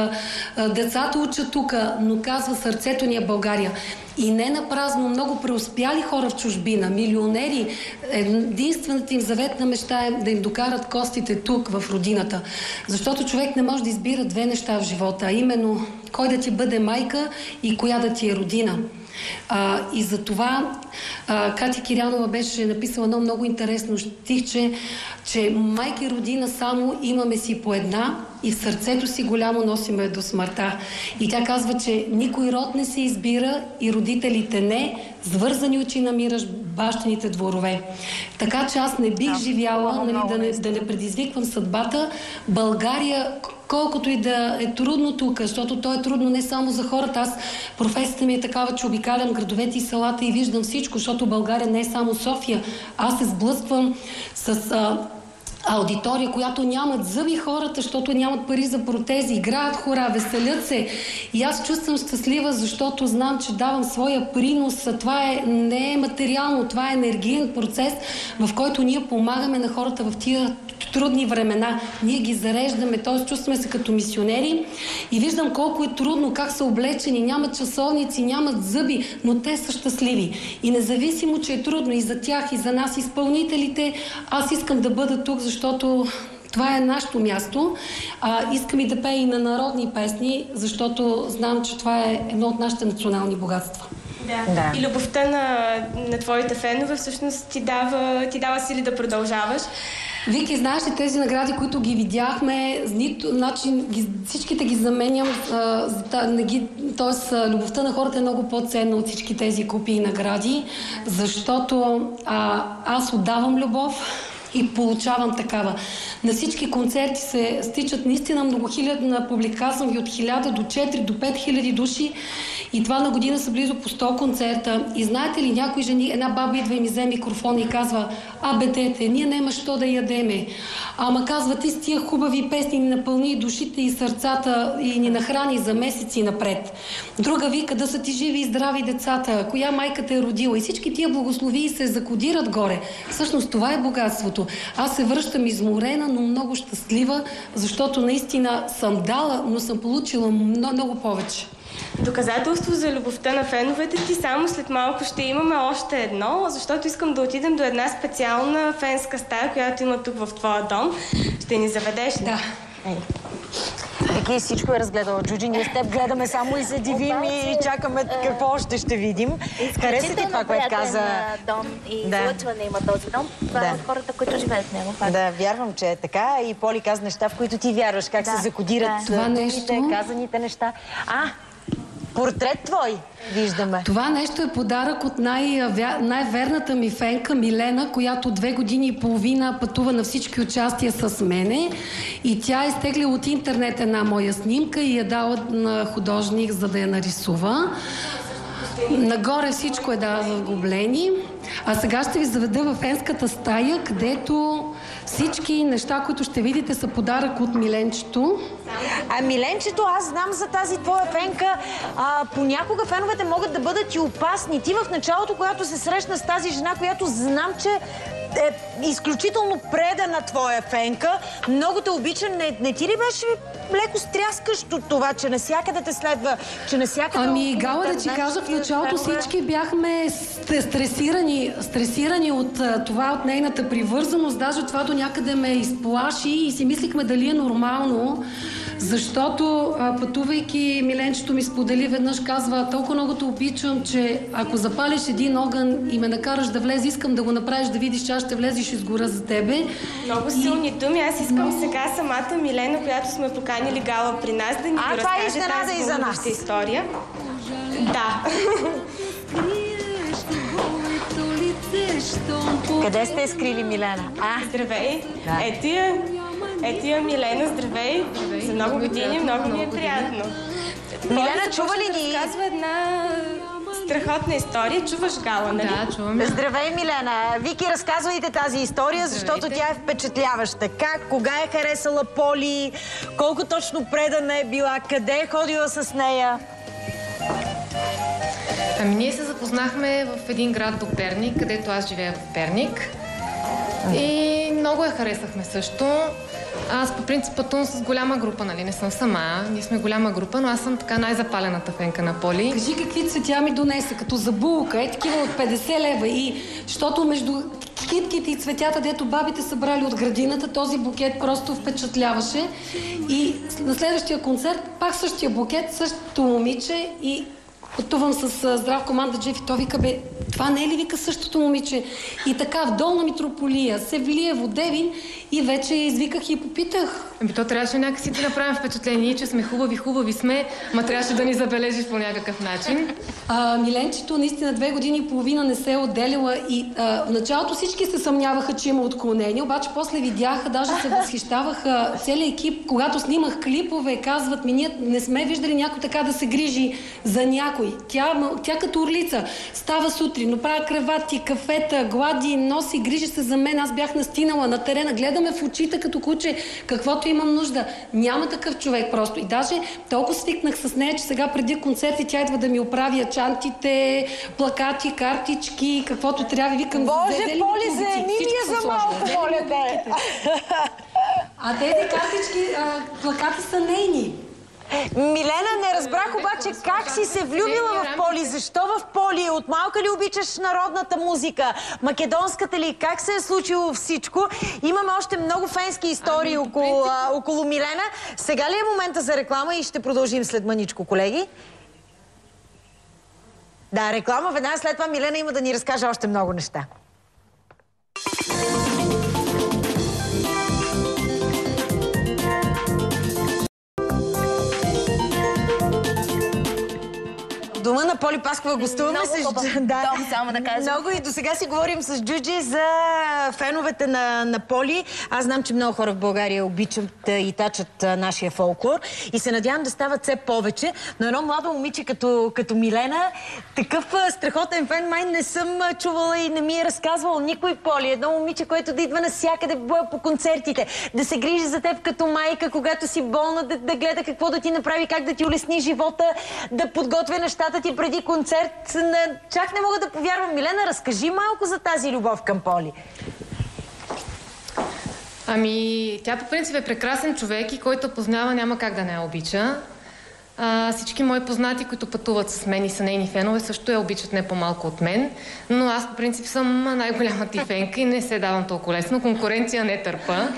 децата учат тук, но казва, сърцето ни е България. И не напразно много преуспяли хора в чужбина, милионери, единствената им заветна мечта е да им докарат костите тук, в родината. Защото човек не може да избира две неща в живота, а именно кой да ти бъде майка и коя да ти е родина. И за това Катя Кирянова беше написала едно много интересно стихче, че майка и родина само имаме си по една и в сърцето си голямо носиме до смъртта. И тя казва, че никой род не се избира и родителите не, свързани очи намираш бащините дворове. Така че аз не бих живяла, да не предизвиквам съдбата. България, колкото и да е трудно тук, защото то е трудно не само за хората. Аз професията ми е такава, че обикалям градовете и селата и виждам всичко, защото България не е само София. Аз се сблъсквам с аудитория, която нямат зъби хората, защото нямат пари за протези, играят хора, веселят се. И аз чувствам щастлива, защото знам, че давам своя принос. Това не е материално, това е енергиен процес, в който ние помагаме на хората в тия трудни времена. Ние ги зареждаме, т.е. чувстваме се като мисионери и виждам колко е трудно, как са облечени, нямат часовници, нямат зъби, но те са щастливи. И независимо, че е трудно и за тях, и за нас, изпълнителите, аз искам да бъда тук, защото това е нашето място. Искам и да пея и на народни песни, защото знам, че това е едно от нашите национални богатства. Да. И любовта на твоите фенове всъщност ти дава сили да продължаваш. Вики, знаеш ли тези награди, които ги видяхме, всичките ги заменям, т.е. любовта на хората е много по-ценна от всички тези купи и награди, защото аз отдавам любов и получавам такава. На всички концерти се стичат наистина многохилядна публика. Аз съм ги от 1000 до 4 до 5000 души и това на година са близо по 100 концерта. И знаете ли, някои жени, една баба идва и ми взе микрофона и казва: дете, ние нема що да ядеме. Ама казва, ти с тия хубави песни ни напълни душите и сърцата и ни нахрани за месеци напред. Друга вика: да са ти живи и здрави децата, коя майка те е родила. И всички тия благослови се закодират горе. Всъщност това е богатството. Аз се връщам изморена, но много щастлива, защото наистина съм дала, но съм получила много повече. Доказателство за любовта на феновете ти само след малко ще имаме още едно, защото искам да отидем до една специална фенска стая, която има тук в твоя дом. Ще ни заведеш ли? Да. Вики всичко е разгледала. Джуджи, ние с теб гледаме само и се дивим и чакаме какво още ще видим. Хареса ти това, което каза? Дом и излъчване има този дом. Това е от хората, които живеят в него. Да, вярвам, че е така. И Поли каза неща, в които ти вярваш. Как се закодират думите, казаните неща. Портрет твой виждаме. Това нещо е подарък от най-верната ми фенка Милена, която 2 години и половина пътува на всички участия с мене. И тя е изтеглила от интернет една моя снимка и я дала на художник, за да я нарисува. Нагоре всичко е загублени. А сега ще ви заведа в фенската стая, където всички неща, които ще видите, са подарък от Миленчето. Миленчето, аз знам за тази твоя фенка. Понякога феновете могат да бъдат и опасни. Ти в началото, когато се срещна с тази жена, която знам, че е изключително предана твоя фенка, много те обича, не ти ли беше леко стряскащо това, че насякъде те следва, че насякъде... Гала, да ти кажа, в началото всички бяхме стресирани от това, от нейната привързаност. Даже това до някъде ме изплаши и си мислихме дали е нормално, защото пътувайки, Миленчето ми сподели веднъж, казва: толкова много те обичам, че ако запалиш един огън и ме накараш да влезе, искам да го направиш, да видиш, че аз ще влезеш и изгоря за тебе. Много силни думи. Аз искам сега самата Милена, която сме поканили Гала при нас, да ни го разкаже тази вълнуваща история. Да. Къде сте скрили Милена? Здравей. Ето я Милена, здравей. За много години, много ми е приятно. Милена, чува ли ни? Разказва една страхотна история. Чуваш, Гала, нали? Да, чуваме. Здравей, Милена. Вики, разказвайте тази история, защото тя е впечатляваща. Как, кога е харесала Поли, колко точно предана е била, къде е ходила с нея? Ние се запознахме в един град до Перник, където аз живея в Перник. И много я харесахме също. Аз по принцип пътувам с голяма група, нали? Не съм сама. Ние сме голяма група, но аз съм така най-запалената фенка на Поли. Кажи какви цветя ми донеса, като за булка, такива от 50 лева. И защото между китките и цветята, дето бабите са брали от градината, този букет просто впечатляваше. И на следващия концерт пак същия букет, същото момиче и пътувам с Здравко Мандаджиев и той вика: бе, това не е ли, вика, същото момиче? И така, в Долна Митрополия, Севлиево, Девин, и вече я извиках и попитах. То трябваше някакси да направим впечатление, че сме хубави сме, ма трябваше да ни забележиш по някакъв начин. Миленчето наистина 2 години и половина не се е отделила и в началото всички се съмняваха, че има отклонение, обаче после видяха, даже се възхищаваха целият екип, когато снимах клипове, казват ми: ние не сме виждали някой така да се грижи за някой. Тя като орлица става сутрин, но прави кревати, кафета, глади, носи, грижи се за мен. Аз бях настинала на терена, гледаме в очите като куче, каквото имам нужда. Няма такъв човек просто. И даже толкова свикнах с нея, че сега преди концерти тя идва да ми оправя чантите, плакати, картички, каквото трябва. Викам: Боже, Поли, заеми ми я за малко, моля те. А тези картички, плакати са нейни. Милена, не разбрах обаче как си се влюбила в Поли. Защо в Поли? От малка ли обичаш народната музика? Македонската ли? Как се е случило всичко? Имаме още много фенски истории около Милена. Сега ли е момента за реклама и ще продължим след мъничко, колеги? Да, реклама. Веднага след това Милена има да ни разкаже още много неща. Дома на Поли Паскова гостуваме с... Дом, само да кажа. Много, и до сега си говорим с Джуджи за феновете на Поли. Аз знам, че много хора в България обичат и тачат нашия фолклор и се надявам да стават все повече. Но едно младо момиче като Милена, такъв страхотен фен май не съм чувала и не ми е разказвал никой Поли. Едно момиче, което да идва навсякъде по концертите, да се грижи за теб като майка, когато си болна, да гледа какво да ти направи, как да ти улесни живота, да подготвя нещата ти преди концерт. Чак не мога да повярвам. Милена, разкажи малко за тази любов към Поли. Тя по принцип е прекрасен човек и който познава няма как да не я обича. Всички мои познати, които пътуват с мен и са нейни фенове, също я обичат не по-малко от мен. Но аз по принцип съм най-голямата ти фенка и не се давам толкова лесно. Конкуренция не търпа.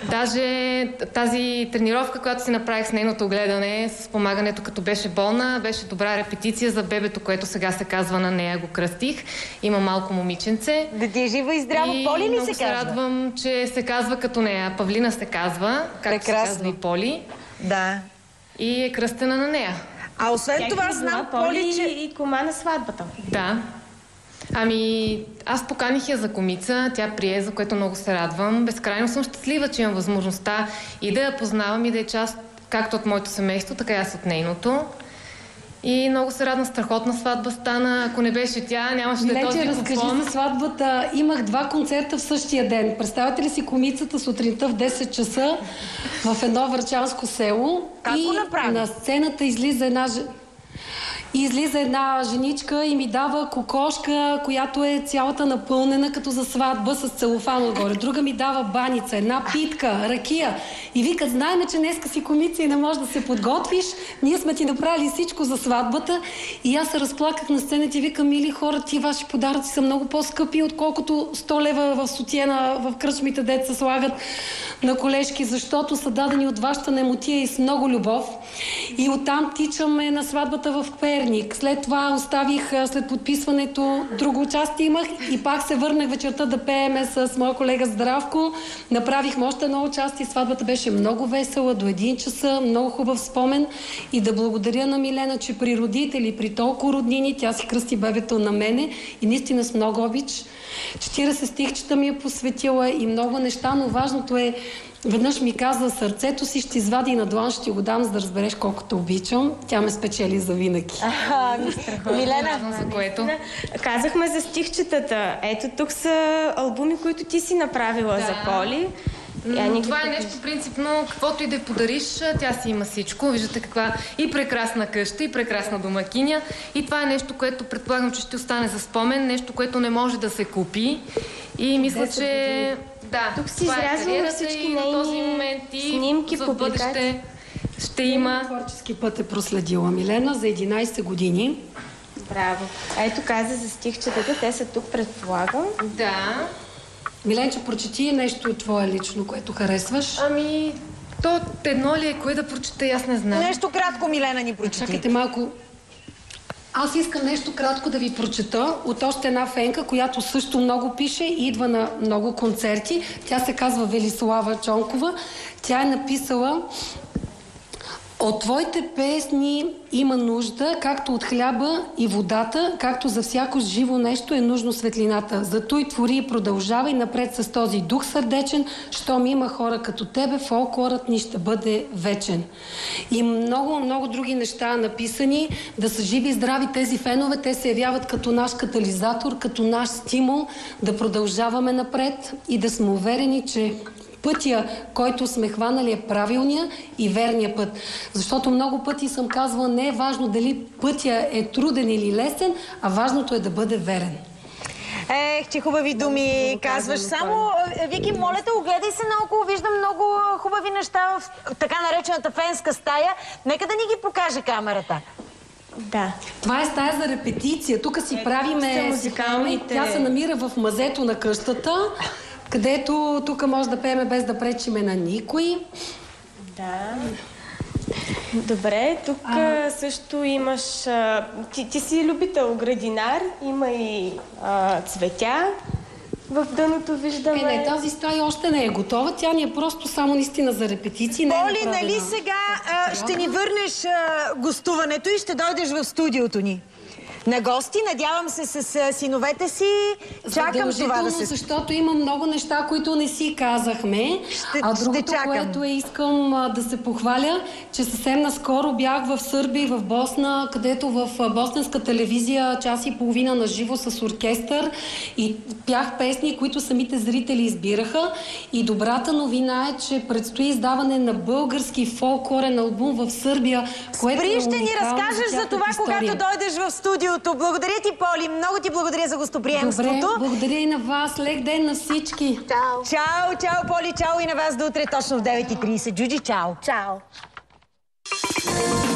Даже тази тренировка, която си направих с нейното гледане, с помагането като беше болна, беше добра репетиция за бебето, което сега се казва на нея, го кръстих. Има малко момиченце. Да ти е жива и здрава. Поли ли се казва? Много се радвам, че се казва като нея. Павлина се казва, както се казва и Поли. Да. И е кръстена на нея. А освен това знам, Поли, че... и кома на сватбата. Да. Аз поканих я за комица, тя прие, за което много се радвам. Безкрайно съм щастлива, че имам възможността и да я познавам и да е част както от моето семейство, така и аз от нейното. И много се радвам, страхотна сватба стана. Ако не беше тя, нямаше да е този купон. Разкажи за сватбата. Имах 2 концерта в същия ден. Представете ли си комицата сутринта в 10 часа в едно врачанско село? Как го направи? На сцената излиза една женичка и ми дава кокошка, която е цялата напълнена като за сватба с целофан отгоре. Друга ми дава баница, една питка, ракия. И викат, знаем, че днеска си комица и не можеш да се подготвиш. Ние сме ти направили всичко за сватбата. И аз се разплаках на сцената и викам, мили хора, ти ваши подаръци са много по-скъпи, отколкото 100 лева в сотиена в кръчмите деца слагат на колежки, защото са дадени от вашата немотия и с много любов. И оттам тичаме на сватбата в Перник. След това оставих, след подписването, друго участие имах и пак се върнах вечерта да пееме с моя колега Здравко. Направихме още едно участие. Сватбата беше много весела, до 1 часа, много хубав спомен. И да благодаря на Милена, че при родители, при толкова роднини, тя си кръсти бебето на мене и наистина с много обич. 40 стихчета ми е посветила и много неща, но важното е, веднъж ми каза, сърцето си ще извади и на длан, ще го дам, за да разбереш колкото обичам. Тя ме спечели за винаги. Милена, за което? Казахме за стихчетата. Ето тук са албуми, които ти си направила за Поли. Това е нещо принципно, каквото и да подариш, тя си има всичко. Виждате каква и прекрасна къща, и прекрасна домакиня. И това е нещо, което предполагам, че ще остане за спомен, нещо, което не може да се купи. И мисля, че... Да, тук си изрязвала всички нейни този момент и снимки, за бъдеще ще има... Творчески път е проследила Милена за 11 години. Браво. Ето каза за стихчетата, те са тук, предполагам. Да. Миленче, прочети нещо твое лично, което харесваш. То едно ли е, кое да прочета, аз не знам. Нещо кратко, Милена, ни прочети. Чакайте малко. Аз искам нещо кратко да ви прочета от още една фенка, която също много пише и идва на много концерти. Тя се казва Велислава Чонкова. Тя е написала: от твоите песни има нужда, както от хляба и водата, както за всяко живо нещо е нужно светлината. Зато и твори и продължавай напред с този дух сърдечен, щом има хора като тебе, фолклорът ни ще бъде вечен. И много, много други неща написани. Да са живи и здрави тези фенове, те се явяват като наш катализатор, като наш стимул да продължаваме напред и да сме уверени, че пътя, който сме хванали, е правилния и верния път. Защото много пъти съм казвала, не е важно дали пътя е труден или лесен, а важното е да бъде верен. Че хубави думи казваш. Само, Вики, моля те, огледай се наоколо. Виждам много хубави неща в така наречената фенска стая. Нека да ни ги покаже камерата. Да. Това е стая за репетиция. Тук си правиме музикалните... Тя се намира в мазето на къщата, където тук може да пееме без да пречиме на никой. Да. Добре, тук също имаш... Ти си любител градинар, има и цветя. В дъното виждаме... Не, тази стая още не е готова. Тя ни е просто само наистина за репетиции. Поли, нали сега ще ни върнеш гостуването и ще дойдеш в студиото ни? На гости, надявам се с синовете си. Чакам това да се... Защото има много неща, които не си казахме. Другото, което искам да се похваля, че съвсем наскоро бях в Сърбия и в Босна, където в босненска телевизия час и половина на живо с оркестър и пях песни, които самите зрители избираха. И добрата новина е, че предстои издаване на български фолклорен албум в Сърбия, което Спри, ще ни разкажеш за това, когато дойдеш в студиото. Благодаря ти, Поли. Много ти благодаря за гостоприемството. Добре, благодаря и на вас. Лек ден на всички. Чао. Чао, чао, Поли. Чао и на вас до утре точно в 9:30. Джуджи, чао. Чао. Thank you.